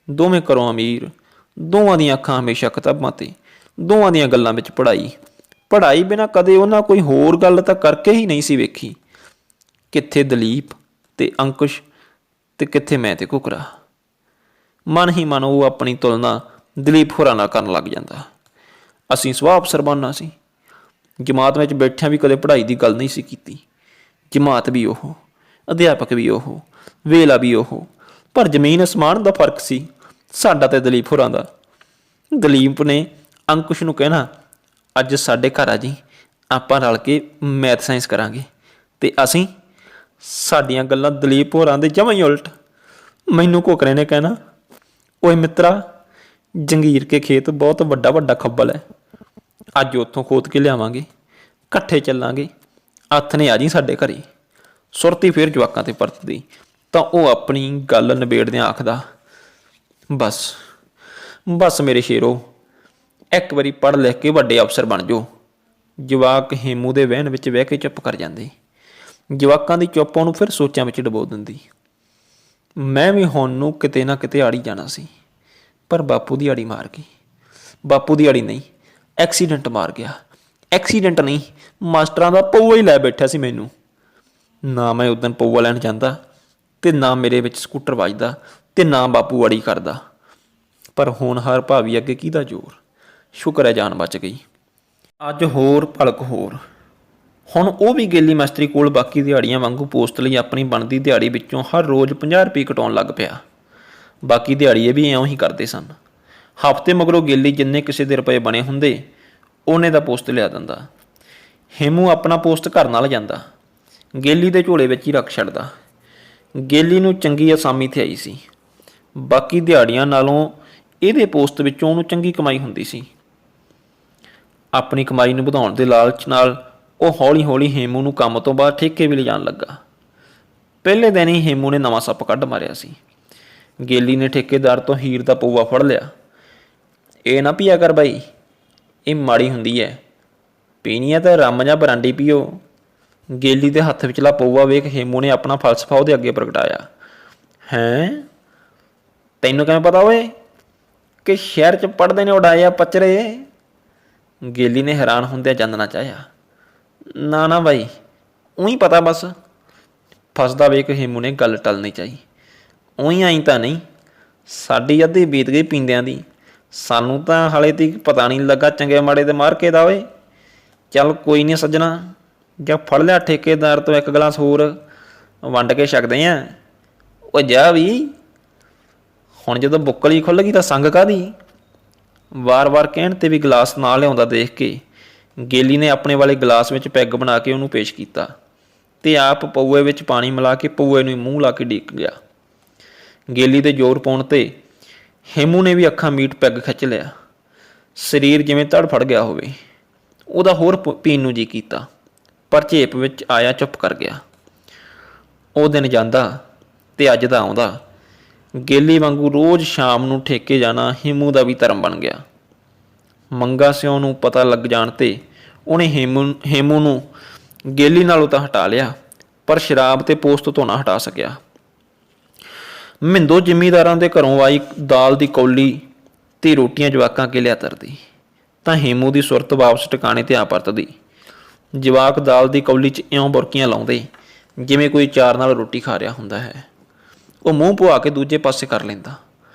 ਦੋਵੇਂ ਘਰੋਂ ਅਮੀਰ, ਦੋਵਾਂ ਦੀਆਂ ਅੱਖਾਂ ਹਮੇਸ਼ਾ ਕਿਤਾਬਾਂ ਤੇ, ਦੋਵਾਂ ਦੀਆਂ ਗੱਲਾਂ ਵਿੱਚ ਪੜ੍ਹਾਈ ਬਿਨਾਂ ਕਦੇ ਉਹਨਾਂ ਕੋਈ ਹੋਰ ਗੱਲ ਤਾਂ ਕਰਕੇ ਹੀ ਨਹੀਂ ਸੀ ਵੇਖੀ। ਕਿੱਥੇ ਦਲੀਪ ਤੇ ਅੰਕੁਸ਼ ਤੇ ਕਿੱਥੇ ਮੈਂ ਤੇ ਕੁਕਰਾ। ਮਨ ਹੀ ਮਨ ਉਹ ਆਪਣੀ ਤੁਲਨਾ ਦਲੀਪ ਹੋਰਾਂ ਨਾਲ ਕਰਨ ਲੱਗ ਜਾਂਦਾ। ਅਸੀਂ ਸੁਆਹ ਅਫਸਰ ਬਣਨਾ ਸੀ। ਜਮਾਤ ਵਿੱਚ ਬੈਠਿਆਂ ਵੀ ਕਦੇ ਪੜ੍ਹਾਈ ਦੀ ਗੱਲ ਨਹੀਂ ਸੀ ਕੀਤੀ। ਜਮਾਤ ਵੀ ਉਹ, ਅਧਿਆਪਕ ਵੀ ਉਹ, ਵੇਲਾ ਵੀ ਉਹ, ਪਰ ਜ਼ਮੀਨ ਅਸਮਾਨ ਦਾ ਫਰਕ ਸੀ ਸਾਡਾ ਤੇ ਦਲੀਪ ਹੋਰਾਂ ਦਾ। ਦਲੀਪ ਨੇ ਅੰਕੁਸ਼ ਨੂੰ ਕਹਿਣਾ, ਅੱਜ ਸਾਡੇ ਘਰ ਆ ਜੀ, ਆਪਾਂ ਰਲ ਕੇ ਮੈਥ ਸਾਇੰਸ ਕਰਾਂਗੇ। ਤੇ ਅਸੀਂ, ਸਾਡੀਆਂ ਗੱਲਾਂ ਦਲੀਪ ਹੋਰਾਂ ਦੇ ਜਮਾਂ ਹੀ ਉਲਟ। ਮੈਨੂੰ ਕੋਕਰੇ ਨੇ ਕਹਿਣਾ, ਓਏ ਮਿੱਤਰਾ, ਜੰਗੀਰ ਕੇ ਖੇਤ ਬਹੁਤ ਵੱਡਾ ਵੱਡਾ ਖੱਬਲ ਹੈ, ਅੱਜ ਉੱਥੋਂ ਖੋਦ ਕੇ ਲਿਆਵਾਂਗੇ, ਇਕੱਠੇ ਚੱਲਾਂਗੇ, ਹੱਥ ਨੇ ਆ ਜੀ ਸਾਡੇ ਘਰੇ। ਸੁਰਤੀ ਫਿਰ ਜਵਾਕਾਂ ਤੇ ਪਰਤਦੀ ਤਾਂ ਉਹ ਆਪਣੀ ਗੱਲ ਨਿਬੇੜਦਿਆਂ ਆਖਦਾ, ਬਸ ਮੇਰੇ ਸ਼ੇਰੋ, ਇੱਕ ਵਾਰੀ ਪੜ੍ਹ ਲਿਖ ਕੇ ਵੱਡੇ ਅਫਸਰ ਬਣ ਜਾਓ। ਜਵਾਕ ਹੇਮੂ ਦੇ ਵਹਿਣ ਵਿੱਚ ਬਹਿ ਕੇ ਚੁੱਪ ਕਰ ਜਾਂਦੇ। ਜਵਾਕਾਂ ਦੀ ਚੁੱਪ ਉਹਨੂੰ ਫਿਰ ਸੋਚਾਂ ਵਿੱਚ ਡੁਬੋ ਦਿੰਦੀ। ਮੈਂ ਵੀ ਹੁਣ ਨੂੰ ਕਿਤੇ ਨਾ ਕਿਤੇ ਆੜੀ ਜਾਣਾ ਸੀ, ਪਰ ਬਾਪੂ ਦੀ ਆੜੀ ਮਾਰ ਗਈ। ਬਾਪੂ ਦੀ ਆੜੀ ਨਹੀਂ, ਐਕਸੀਡੈਂਟ ਮਾਰ ਗਿਆ। ਐਕਸੀਡੈਂਟ ਨਹੀਂ, ਮਾਸਟਰਾਂ ਦਾ ਪਊਆ ਹੀ ਲੈ ਬੈਠਾ ਸੀ ਮੈਨੂੰ। ਨਾ ਮੈਂ ਉਦਣ ਪਊਆ ਲੈਣ ਜਾਂਦਾ ਤੇ ਨਾ ਮੇਰੇ ਵਿੱਚ ਸਕੂਟਰ ਵੱਜਦਾ ਤੇ ਨਾ ਬਾਪੂ ਅੜੀ ਕਰਦਾ। ਪਰ ਹੋਣਹਾਰ ਭਾਵੀ ਅੱਗੇ ਕਿਹਦਾ ਜ਼ੋਰ। ਸ਼ੁਕਰ ਹੈ ਜਾਨ ਬਚ ਗਈ। ਅੱਜ ਹੋਰ ਭਲਕ ਹੋਰ। ਹੁਣ ਉਹ ਵੀ ਗੇਲੀ ਮਿਸਤਰੀ ਕੋਲ ਬਾਕੀ ਦਿਹਾੜੀਆਂ ਵਾਂਗੂ ਪੋਸਟ ਲਈ ਆਪਣੀ ਬਣਦੀ ਦਿਹਾੜੀ ਵਿੱਚੋਂ ਹਰ ਰੋਜ਼ 50 ਰੁਪਏ ਕਟਾਉਣ ਲੱਗ ਪਿਆ। ਬਾਕੀ ਦਿਹਾੜੀਏ ਵੀ ਇਉਂ ਹੀ ਕਰਦੇ ਸਨ। ਹਫ਼ਤੇ ਮਗਰੋਂ ਗੇਲੀ ਜਿੰਨੇ ਕਿਸੇ ਦੇ ਰੁਪਏ ਬਣੇ ਹੁੰਦੇ ਉਹਨੇ ਦਾ ਪੋਸਟ ਲਿਆ ਦਿੰਦਾ। ਹੇਮੂ ਆਪਣਾ ਪੋਸਟ ਘਰ ਨਾਲ ਜਾਂਦਾ, ਗੇਲੀ ਦੇ ਝੋਲੇ ਵਿੱਚ ਹੀ ਰੱਖ ਛੱਡਦਾ। ਗੇਲੀ ਨੂੰ ਚੰਗੀ ਅਸਾਮੀ ਤੇ ਆਈ ਸੀ। ਬਾਕੀ ਦਿਹਾੜੀਆਂ ਨਾਲੋਂ ਇਹਦੇ ਪੋਸਟ ਵਿੱਚੋਂ ਉਹਨੂੰ ਚੰਗੀ ਕਮਾਈ ਹੁੰਦੀ ਸੀ। ਆਪਣੀ ਕਮਾਈ ਨੂੰ ਵਧਾਉਣ ਦੇ ਲਾਲਚ ਨਾਲ ਉਹ ਹੌਲੀ ਹੌਲੀ ਹੇਮੂ ਨੂੰ ਕੰਮ ਤੋਂ ਬਾਅਦ ਠੇਕੇ ਵੀ ਲਿਜਾਣ ਲੱਗਾ। ਪਹਿਲੇ ਦਿਨ ਹੀ ਹੇਮੂ ਨੇ ਨਵਾਂ ਸੱਪ ਕੱਢ ਮਾਰਿਆ ਸੀ। ਗੇਲੀ ਨੇ ਠੇਕੇਦਾਰ ਤੋਂ ਹੀਰ ਦਾ ਪਊਆ ਫੜ ਲਿਆ। ਇਹ ਨਾ ਪੀਆ ਕਰ ਬਾਈ, ਇਹ ਮਾੜੀ ਹੁੰਦੀ ਹੈ, ਪੀਣੀ ਹੈ ਤਾਂ ਰੰਮ ਜਾਂ ਬਰਾਂਡੀ ਪੀਓ। ਗੇਲੀ ਦੇ ਹੱਥ ਵਿਚਲਾ ਪਊਆ ਵੇਖ ਹੇਮੂ ਨੇ ਆਪਣਾ ਫਲਸਫਾ ਉਹਦੇ ਅੱਗੇ ਪ੍ਰਗਟਾਇਆ। ਹੈਂ, ਤੈਨੂੰ ਕਿਵੇਂ ਪਤਾ ਓਏ ਕਿ ਸ਼ਹਿਰ 'ਚ ਪੜ੍ਹਦੇ ਨੇ ਉਡਾਏ ਆ ਪਚਰੇ? ਗੇਲੀ ਨੇ ਹੈਰਾਨ ਹੁੰਦਿਆਂ ਜਾਣਨਾ ਚਾਹਿਆ। ਨਾ ਨਾ ਬਾਈ, ਊਂ ਪਤਾ ਬਸ। ਫਸਦਾ ਵੇਖ ਹੇਮੂ ਨੇ ਗੱਲ ਟਲਣੀ ਚਾਹੀ। ਊਂ ਆਈ ਤਾਂ ਨਹੀਂ, ਸਾਡੀ ਅੱਧੀ ਬੀਤ ਗਈ ਪੀਂਦਿਆਂ ਦੀ, ਸਾਨੂੰ ਤਾਂ ਹਾਲੇ ਤੀਕ ਪਤਾ ਨਹੀਂ ਲੱਗਾ ਚੰਗੇ ਮਾੜੇ ਦੇ ਮਾਰਕੇ ਦਾ ਓਏ। ਚੱਲ ਕੋਈ ਨਹੀਂ ਸੱਜਣਾ, ਜਾਂ ਫੜ ਲਿਆ ਠੇਕੇਦਾਰ ਤੋਂ ਇੱਕ ਗਲਾਸ ਹੋਰ, ਵੰਡ ਕੇ ਛਕਦੇ ਆ। ਉਹ ਜਾ ਵੀ, ਹੁਣ ਜਦੋਂ ਬੁੱਕਲੀ ਖੁੱਲ੍ਹ ਗਈ ਤਾਂ ਸੰਗ ਕਾਹਦੀ? ਵਾਰ-ਵਾਰ ਕਹਿਣ 'ਤੇ ਵੀ ਗਲਾਸ ਨਾ ਲਿਆਉਂਦਾ ਦੇਖ ਕੇ ਗੇਲੀ ਨੇ ਆਪਣੇ ਵਾਲੇ ਗਲਾਸ ਵਿੱਚ ਪੈਗ ਬਣਾ ਕੇ ਉਹਨੂੰ ਪੇਸ਼ ਕੀਤਾ ਅਤੇ ਆਪ ਪਊਏ ਵਿੱਚ ਪਾਣੀ ਮਿਲਾ ਕੇ ਪਊਏ ਨੂੰ ਮੂੰਹ ਲਾ ਕੇ ਡਿੱਗ ਗਿਆ। ਗੇਲੀ ਦੇ ਜ਼ੋਰ ਪਾਉਣ 'ਤੇ ਹੇਮੂ ਨੇ ਵੀ ਅੱਖਾਂ ਮੀਟ ਪੈਗ ਖਿੱਚ ਲਿਆ। ਸਰੀਰ ਜਿਵੇਂ ਧੜ ਫੜ ਗਿਆ ਹੋਵੇ। ਉਹਦਾ ਹੋਰ ਪੀਣ ਨੂੰ ਜੀ ਕੀਤਾ, ਪਰ ਝੇਪ ਵਿੱਚ ਆਇਆ ਚੁੱਪ ਕਰ ਗਿਆ। ਉਹ ਦਿਨ ਜਾਂਦਾ ਅਤੇ ਅੱਜ ਦਾ ਆਉਂਦਾ। ਗੇਲੀ ਵਾਂਗੂ ਰੋਜ਼ ਸ਼ਾਮ ਨੂੰ ਠੇਕੇ ਜਾਣਾ ਹੇਮੂ ਦਾ ਵੀ ਧਰਮ ਬਣ ਗਿਆ। ਮੰਗਾ ਸਿਉਂ ਨੂੰ ਪਤਾ ਲੱਗ ਜਾਣ 'ਤੇ ਉਹਨੇ ਹੇਮੂ ਨੂੰ ਗੇਲੀ ਨਾਲੋਂ ਤਾਂ ਹਟਾ ਲਿਆ, ਪਰ ਸ਼ਰਾਬ ਅਤੇ ਪੋਸਟ ਤੋਂ ਨਾ ਹਟਾ ਸਕਿਆ। ਮਿੰਦੋ ਜ਼ਿਮੀਂਦਾਰਾਂ ਦੇ ਘਰੋਂ ਆਈ ਦਾਲ ਦੀ ਕੌਲੀ ਅਤੇ ਰੋਟੀਆਂ ਜਵਾਕਾਂ ਅੱਗੇ ਲਿਆ ਧਰਦੀ ਤਾਂ ਹੇਮੂ ਦੀ ਸੁਰਤ ਵਾਪਸ ਟਿਕਾਣੇ 'ਤੇ ਆ ਪਰਤਦੀ। ਜਵਾਕ ਦਾਲ ਦੀ ਕੌਲੀ 'ਚ ਇਉਂ ਬੁਰਕੀਆਂ ਲਾਉਂਦੇ ਜਿਵੇਂ ਕੋਈ ਚਾਰ ਨਾਲ ਰੋਟੀ ਖਾ ਰਿਹਾ ਹੁੰਦਾ ਹੈ। ਉਹ ਮੂੰਹ ਪੁਆ ਕੇ ਦੂਜੇ ਪਾਸੇ ਕਰ ਲੈਂਦਾ।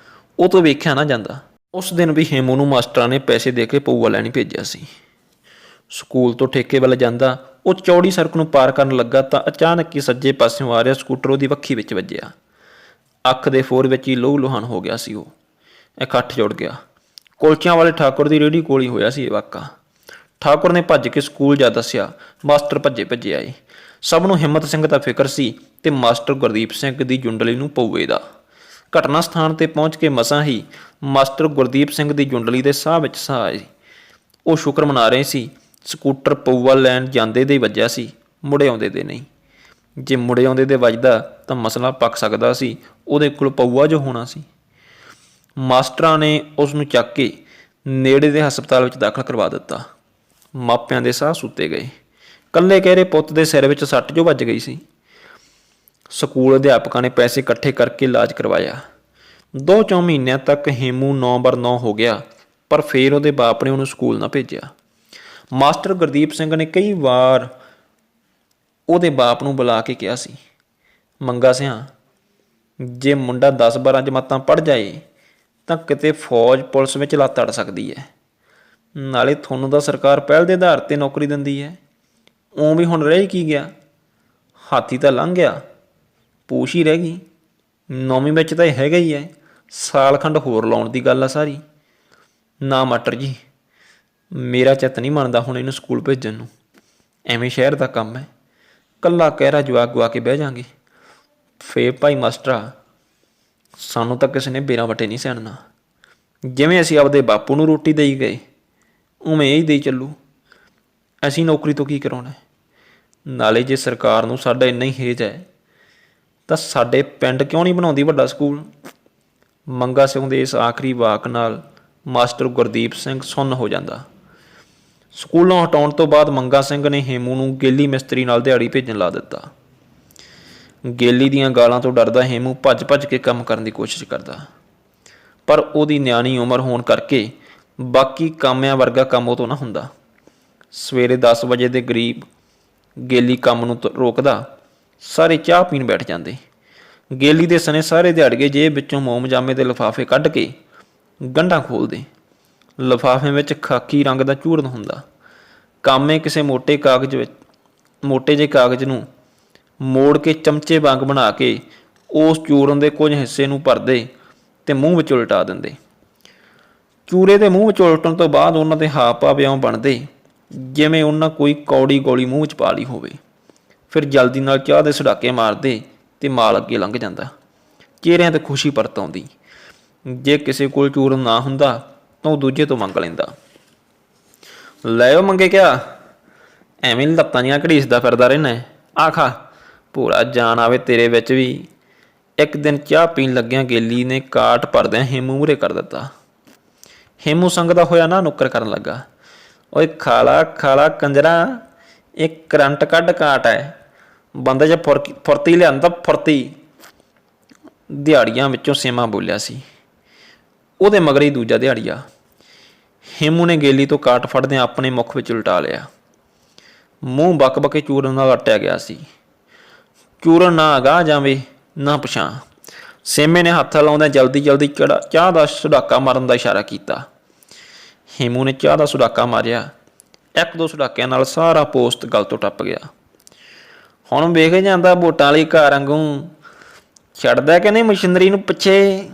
ਉਹ ਤੋਂ ਵੇਖਿਆ ਨਾ ਜਾਂਦਾ। ਉਸ ਦਿਨ ਵੀ ਹੇਮੂ ਨੂੰ ਮਾਸਟਰਾਂ ਨੇ ਪੈਸੇ ਦੇ ਕੇ ਪਊਆ ਲੈਣੀ ਭੇਜਿਆ ਸੀ। ਸਕੂਲ ਤੋਂ ਠੇਕੇ ਵੱਲ ਜਾਂਦਾ ਉਹ ਚੌੜੀ ਸੜਕ ਨੂੰ ਪਾਰ ਕਰਨ ਲੱਗਾ ਤਾਂ ਅਚਾਨਕ ਹੀ ਸੱਜੇ ਪਾਸਿਓਂ ਆ ਰਿਹਾ ਸਕੂਟਰ ਉਹਦੀ ਵੱਖੀ ਵਿੱਚ ਵੱਜਿਆ। ਅੱਖ ਦੇ ਫੋਰ ਵਿੱਚ ਹੀ ਲਹੂ ਲੁਹਾਨ ਹੋ ਗਿਆ ਸੀ। ਉਹ ਇਕੱਠ ਜੁੜ ਗਿਆ। ਕੁਲਚਿਆਂ ਵਾਲੇ ਠਾਕੁਰ ਦੀ ਰੇਹੜੀ ਕੋਲ ਹੀ ਹੋਇਆ ਸੀ ਇਹ ਵਾਕਾ। ਠਾਕੁਰ ਨੇ ਭੱਜ ਕੇ ਸਕੂਲ ਜਾ ਦੱਸਿਆ। ਮਾਸਟਰ ਭੱਜੇ ਭੱਜੇ ਆਏ। ਸਭ ਨੂੰ ਹਿੰਮਤ ਸਿੰਘ ਦਾ ਫਿਕਰ ਸੀ ਅਤੇ ਮਾਸਟਰ ਗੁਰਦੀਪ ਸਿੰਘ ਦੀ ਜੁੰਡਲੀ ਨੂੰ ਪਊਏ ਦਾ। ਘਟਨਾ ਸਥਾਨ 'ਤੇ ਪਹੁੰਚ ਕੇ ਮਸਾਂ ਹੀ ਮਾਸਟਰ ਗੁਰਦੀਪ ਸਿੰਘ ਦੀ ਜੁੰਡਲੀ ਦੇ ਸਾਹ ਵਿੱਚ ਸਾਹ ਆਏ। ਉਹ ਸ਼ੁਕਰ ਮਨਾ ਰਹੇ ਸੀ ਸਕੂਟਰ ਪਊਆ ਲੈਣ ਜਾਂਦੇ ਦੇ ਵੱਜਿਆ ਸੀ, ਮੁੜੇ ਆਉਂਦੇ ਦੇ ਨਹੀਂ। ਜੇ ਮੁੜੇ ਆਉਂਦੇ ਦੇ ਵੱਜਦਾ ਤਾਂ ਮਸਲਾ ਪੱਕ ਸਕਦਾ ਸੀ। ਉਹਦੇ ਕੋਲ ਪਊਆ ਜੋ ਹੋਣਾ ਸੀ। ਮਾਸਟਰਾਂ ਨੇ ਉਸ ਨੂੰ ਚੱਕ ਕੇ ਨੇੜੇ ਦੇ ਹਸਪਤਾਲ ਵਿੱਚ ਦਾਖਲ ਕਰਵਾ ਦਿੱਤਾ। ਮਾਪਿਆਂ ਦੇ ਸਾਹ ਸੁੱਤੇ ਗਏ। ਇਕੱਲੇ ਕਹਿਰੇ ਪੁੱਤ ਦੇ ਸਿਰ ਵਿੱਚ ਸੱਟ ਜੋ ਵੱਜ ਗਈ ਸੀ। ਸਕੂਲ ਅਧਿਆਪਕਾਂ ਨੇ ਪੈਸੇ ਇਕੱਠੇ ਕਰਕੇ ਇਲਾਜ ਕਰਵਾਇਆ। 2-4 ਮਹੀਨਿਆਂ ਤੱਕ ਹੇਮੂ 9/9 ਹੋ ਗਿਆ, ਪਰ ਫਿਰ ਉਹਦੇ ਬਾਪ ਨੇ ਉਹਨੂੰ ਸਕੂਲ ਨਾ ਭੇਜਿਆ। ਮਾਸਟਰ ਗੁਰਦੀਪ ਸਿੰਘ ਨੇ ਕਈ ਵਾਰ ਉਹਦੇ ਬਾਪ ਨੂੰ ਬੁਲਾ ਕੇ ਕਿਹਾ ਸੀ, ਮੰਗਾ ਸਿਆਂ, ਜੇ ਮੁੰਡਾ 10-12 ਜਮਾਤਾਂ ਪੜ੍ਹ ਜਾਏ ਤਾਂ ਕਿਤੇ ਫੌਜ ਪੁਲਿਸ ਵਿੱਚ ਲੱਤ ਅੜ ਸਕਦੀ ਹੈ। ਨਾਲੇ ਤੁਹਾਨੂੰ ਤਾਂ ਸਰਕਾਰ ਪਹਿਲ ਦੇ ਆਧਾਰ 'ਤੇ ਨੌਕਰੀ ਦਿੰਦੀ ਹੈ। ਉਹ ਵੀ ਹੁਣ ਰਹਿ ਕੀ ਗਿਆ? ਹਾਥੀ ਤਾਂ ਲੰਘ ਗਿਆ, ਪੂਛ ਹੀ ਰਹਿ ਗਈ। 9ਵੀਂ ਵਿੱਚ ਤਾਂ ਇਹ ਹੈਗਾ ਹੀ ਹੈ। ਸਾਲ ਖੰਡ ਹੋਰ ਲਾਉਣ ਦੀ ਗੱਲ ਆ ਸਾਰੀ। ਨਾ ਮਾਸਟਰ ਜੀ, ਮੇਰਾ ਚਿੱਤ ਨਹੀਂ ਮੰਨਦਾ ਹੁਣ ਇਹਨੂੰ ਸਕੂਲ ਭੇਜਣ ਨੂੰ। ਐਵੇਂ ਸ਼ਹਿਰ ਦਾ ਕੰਮ ਹੈ, ਇਕੱਲਾ ਕਹਿਰਾ ਜਵਾਕ ਗਵਾ ਕੇ ਬਹਿ ਜਾਂਗੇ। ਫੇਰ ਭਾਈ ਮਾਸਟਰਾ, ਸਾਨੂੰ ਤਾਂ ਕਿਸੇ ਨੇ ਬੇਰਾਂ ਵੱਟੇ ਨਹੀਂ ਸਿਆਣਨਾ। ਜਿਵੇਂ ਅਸੀਂ ਆਪਦੇ ਬਾਪੂ ਨੂੰ ਰੋਟੀ ਦੇਈ ਗਏ ਉਵੇਂ ਇਹ ਹੀ ਦੇਈ ਚੱਲੂ। ਅਸੀਂ ਨੌਕਰੀ ਤੋਂ ਕੀ ਕਰਾਉਣਾ? ਨਾਲੇ ਜੇ ਸਰਕਾਰ ਨੂੰ ਸਾਡਾ ਇੰਨਾ ਹੀ ਹੇਜ ਹੈ ਤਾਂ ਸਾਡੇ ਪਿੰਡ ਕਿਉਂ ਨਹੀਂ ਬਣਾਉਂਦੀ ਵੱਡਾ ਸਕੂਲ? ਮੰਗਾ ਸਿੰਘ ਦੇ ਇਸ ਆਖਰੀ ਵਾਕ ਨਾਲ ਮਾਸਟਰ ਗੁਰਦੀਪ ਸਿੰਘ ਸੁੰਨ ਹੋ ਜਾਂਦਾ। ਸਕੂਲੋਂ ਹਟਾਉਣ ਤੋਂ ਬਾਅਦ ਮੰਗਾ ਸਿੰਘ ਨੇ ਹੇਮੂ ਨੂੰ ਗੇਲੀ ਮਿਸਤਰੀ ਨਾਲ ਦਿਹਾੜੀ ਭੇਜਣ ਲਾ ਦਿੱਤਾ। ਗੇਲੀ ਦੀਆਂ ਗਾਲਾਂ ਤੋਂ ਡਰਦਾ ਹੇਮੂ ਭੱਜ ਭੱਜ ਕੇ ਕੰਮ ਕਰਨ ਦੀ ਕੋਸ਼ਿਸ਼ ਕਰਦਾ, ਪਰ ਉਹਦੀ ਨਿਆਣੀ ਉਮਰ ਹੋਣ ਕਰਕੇ ਬਾਕੀ ਕਾਮਿਆਂ ਵਰਗਾ ਕੰਮ ਉਹ ਤੋਂ ਨਾ ਹੁੰਦਾ। ਸਵੇਰੇ 10 ਵਜੇ ਦੇ ਕਰੀਬ ਗੇਲੀ ਕੰਮ ਨੂੰ ਰੋਕਦਾ, ਸਾਰੇ ਚਾਹ ਪੀਣ ਬੈਠ ਜਾਂਦੇ। ਗੇਲੀ ਦੇ ਸਣੇ ਸਾਰੇ ਦਿਹਾੜੀਏ ਜੇਬ ਵਿੱਚੋਂ ਮੋਮ ਜਾਮੇ ਦੇ ਲਿਫਾਫੇ ਕੱਢ ਕੇ ਗੰਢਾਂ ਖੋਲ੍ਹਦੇ। ਲਿਫਾਫੇ ਵਿੱਚ ਖਾਕੀ ਰੰਗ ਦਾ ਚੂਰਨ ਹੁੰਦਾ। ਕਾਮੇ ਕਿਸੇ ਮੋਟੇ ਕਾਗਜ਼ ਵਿੱਚ ਮੋਟੇ ਜਿਹੇ ਕਾਗਜ਼ ਨੂੰ ਮੋੜ ਕੇ ਚਮਚੇ ਵਾਂਗ ਬਣਾ ਕੇ ਉਸ ਚੂਰਨ ਦੇ ਕੁਝ ਹਿੱਸੇ ਨੂੰ ਭਰਦੇ ਤੇ ਮੂੰਹ ਵਿੱਚ ਉਲਟਾ ਦਿੰਦੇ। ਚੂਰੇ ਦੇ ਮੂੰਹ ਵਿੱਚ ਉਲਟਣ ਤੋਂ ਬਾਅਦ ਉਹਨਾਂ ਦੇ ਹਾਵ ਭਾਵ ਇਉਂ ਬਣਦੇ ਜਿਵੇਂ ਉਹਨਾਂ ਕੋਈ ਕੌੜੀ ਗੋਲੀ ਮੂੰਹ ਵਿੱਚ ਪਾ ਲਈ ਹੋਵੇ। ਫਿਰ ਜਲਦੀ ਨਾਲ ਚਾਹ ਦੇ ਸੜਾਕੇ ਮਾਰਦੇ ਤੇ ਮਾਲ ਅੱਗੇ ਲੰਘ ਜਾਂਦਾ। ਚਿਹਰਿਆਂ 'ਤੇ ਖੁਸ਼ੀ ਪਰਤ ਆਉਂਦੀ। ਜੇ ਕਿਸੇ ਕੋਲ ਚੂਰਨ ਨਾ ਹੁੰਦਾ ਤਾਂ ਉਹ ਦੂਜੇ ਤੋਂ ਮੰਗ ਲੈਂਦਾ। ਲੈ ਉਹ ਮੰਗੇ ਕਿਆ, ਐਵੇਂ ਲੱਤਾਂ ਦੀਆਂ ਘੜੀਸਦਾ ਫਿਰਦਾ ਰਹਿਣਾ, ਆ ਖਾ, ਪੂਰਾ ਜਾਨ ਆਵੇ ਤੇਰੇ ਵਿੱਚ ਵੀ। ਇੱਕ ਦਿਨ ਚਾਹ ਪੀਣ ਲੱਗਿਆਂ ਗੇਲੀ ਨੇ ਕਾਟ ਭਰਦਿਆਂ ਹੇਮੂ ਮੂਹਰੇ ਕਰ ਦਿੱਤਾ। ਹੇਮੂ ਸੰਗਦਾ ਹੋਇਆ ਨਾ ਨੁੱਕਰ ਕਰਨ ਲੱਗਾ, ਓਏ ਖਾਲਾ ਖਾਲਾ ਕੰਜਰਾ, ਇਹ ਕਰੰਟ ਕੱਢ ਕਾਟ ਹੈ, ਬੰਦੇ 'ਚ ਫੁਰਤੀ ਲਿਆਂਦਾ ਫੁਰਤੀ। ਦਿਹਾੜੀਆਂ ਵਿੱਚੋਂ ਸੇਮਾ ਬੋਲਿਆ ਸੀ। ਉਹਦੇ ਮਗਰ ਹੀ ਦੂਜਾ ਦਿਹਾੜੀਆ। ਹੇਮੂ ਨੇ ਗੇਲੀ ਤੋਂ ਕਾਟ ਫੜਦਿਆਂ ਆਪਣੇ ਮੁੱਖ ਵਿੱਚ ਉਲਟਾ ਲਿਆ। ਮੂੰਹ ਬੱਕ ਬੱਕੇ ਚੂਰਨ ਨਾਲ ਅੱਟਿਆ ਗਿਆ ਸੀ। ਚੂਰਨ ਨਾ ਅਗਾਂਹ ਜਾਵੇ ਨਾ ਪਿਛਾਂਹ। ਸੇਮੇ ਨੇ ਹੱਥ ਲਾਉਂਦਿਆਂ ਜਲਦੀ ਜਲਦੀ ਚਾਹ ਦਾ ਸੁਡਾਕਾ ਮਾਰਨ ਦਾ ਇਸ਼ਾਰਾ ਕੀਤਾ। ਹੇਮੂ ਨੇ ਚਾਹ ਦਾ ਸੁਡਾਕਾ ਮਾਰਿਆ। ਇੱਕ ਦੋ ਸੁਡਾਕਿਆਂ ਨਾਲ ਸਾਰਾ ਪੋਸਤ ਗਲ ਤੋਂ ਟੱਪ ਗਿਆ। ਹੁਣ ਵੇਖ ਜਾਂਦਾ ਵੋਟਾਂ ਵਾਲੀ ਘਰ ਵਾਂਗੂ ਛੱਡਦਾ ਕਿ ਨਹੀਂ ਮਸ਼ੀਨਰੀ ਨੂੰ ਪਿੱਛੇ।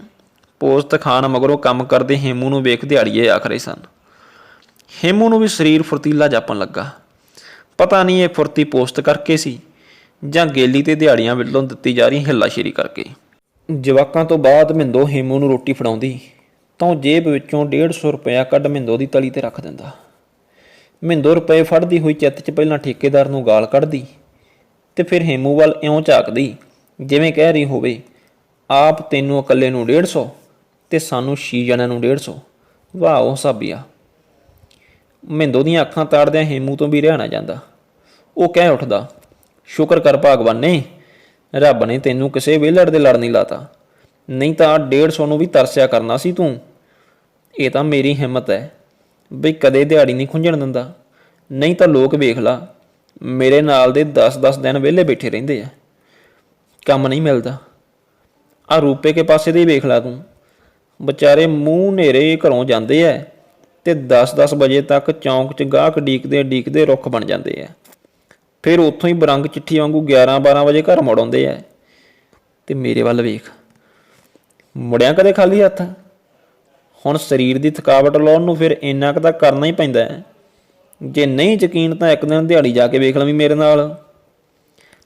ਪੋਸਤ ਖਾਣ ਮਗਰੋਂ ਕੰਮ ਕਰਦੇ ਹੇਮੂ ਨੂੰ ਵੇਖ ਦਿਹਾੜੀਏ ਆਖ ਰਹੇ ਸਨ। ਹੇਮੂ ਨੂੰ ਵੀ ਸਰੀਰ ਫੁਰਤੀਲਾ ਜਾਪਣ ਲੱਗਾ। ਪਤਾ ਨਹੀਂ ਇਹ ਫੁਰਤੀ ਪੋਸਤ ਕਰਕੇ ਸੀ ਜਾਂ ਗੇਲੀ ਤੇ ਦਿਹਾੜੀਆਂ ਵੱਲੋਂ ਦਿੱਤੀ ਜਾ ਰਹੀ ਹਿੱਲਾਸ਼ੇਰੀ ਕਰਕੇ। ਜਵਾਕਾਂ ਤੋਂ ਬਾਅਦ ਮਿੰਦੋ ਹੇਮੂ ਨੂੰ ਰੋਟੀ ਫੜਾਉਂਦੀ ਤਾਂ ਉਹ ਜੇਬ ਵਿੱਚੋਂ 150 ਰੁਪਇਆ ਕੱਢ ਮਿੰਦੋ ਦੀ ਤਲੀ ਤੇ ਰੱਖ ਦਿੰਦਾ। ਮਿੰਦੋ ਰੁਪਏ ਫੜਦੀ ਹੋਈ ਚਿੱਤ 'ਚ ਪਹਿਲਾਂ ਠੇਕੇਦਾਰ ਨੂੰ ਗਾਲ ਕੱਢਦੀ ਤੇ ਫਿਰ ਹੇਮੂ ਵੱਲ ਇਉਂ ਝਾਕਦੀ ਜਿਵੇਂ ਕਹਿ ਰਹੀ ਹੋਵੇ, ਆਪ ਤੈਨੂੰ ਇਕੱਲੇ ਨੂੰ 150 ਤੇ ਸਾਨੂੰ 6 ਜਣਿਆਂ ਨੂੰ 150। ਵਾਹ ਉਹ ਸਾਬੀਆ। ਮਿੰਦੋ ਦੀਆਂ ਅੱਖਾਂ ਤਾੜਦਿਆਂ ਹੇਮੂ ਤੋਂ ਵੀ ਰਿਹਾ ਨਾ ਜਾਂਦਾ। ਉਹ ਕਹਿ ਉੱਠਦਾ, ਸ਼ੁਕਰ ਕਰ ਭਗਵਾਨੇ, ਰੱਬ ਨੇ ਤੈਨੂੰ ਕਿਸੇ ਵਿਹਲੜ ਦੇ ਲੜ ਨਹੀਂ ਲਾਤਾ, ਨਹੀਂ ਤਾਂ 150 ਨੂੰ ਵੀ ਤਰਸਿਆ ਕਰਨਾ ਸੀ ਤੂੰ। ਇਹ ਤਾਂ ਮੇਰੀ ਹਿੰਮਤ ਹੈ ਬਈ ਕਦੇ ਦਿਹਾੜੀ ਨਹੀਂ ਖੁੰਝਣ ਦਿੰਦਾ, ਨਹੀਂ ਤਾਂ ਲੋਕ ਵੇਖ ਲਾ ਮੇਰੇ ਨਾਲ ਦੇ 10-10 ਦਿਨ ਵਿਹਲੇ ਬੈਠੇ ਰਹਿੰਦੇ ਆ, ਕੰਮ ਨਹੀਂ ਮਿਲਦਾ। ਆਹ ਰੂਪੇ ਕੇ ਪਾਸੇ ਦੇ ਹੀ ਵੇਖ ਲਾ ਤੂੰ, ਵਿਚਾਰੇ ਮੂੰਹ ਹਨੇਰੇ ਘਰੋਂ ਜਾਂਦੇ ਐ ਤੇ 10-10 ਵਜੇ ਤੱਕ ਚੌਂਕ 'ਚ ਗਾਹਕ ਡੀਕਦੇ ਰੁੱਖ ਬਣ ਜਾਂਦੇ ਆ। ਫਿਰ ਉੱਥੋਂ ਹੀ ਬਰੰਗ ਚਿੱਠੀ ਵਾਂਗੂ 11-12 ਵਜੇ ਘਰ ਮੁੜ ਆਉਂਦੇ ਐ। ਤੇ ਮੇਰੇ ਵੱਲ ਵੇਖ, ਮੁੜਿਆ ਕਦੇ ਖਾਲੀ ਹੱਥ। ਹੁਣ ਸਰੀਰ ਦੀ ਥਕਾਵਟ ਲਾਉਣ ਨੂੰ ਫਿਰ ਇੰਨਾ ਕੁ ਤਾਂ ਕਰਨਾ ਹੀ ਪੈਂਦਾ ਹੈ। ਜੇ ਨਹੀਂ ਯਕੀਨ ਤਾਂ ਇੱਕ ਦਿਨ ਦਿਹਾੜੀ ਜਾ ਕੇ ਵੇਖ ਲਵੀਂ ਮੇਰੇ ਨਾਲ।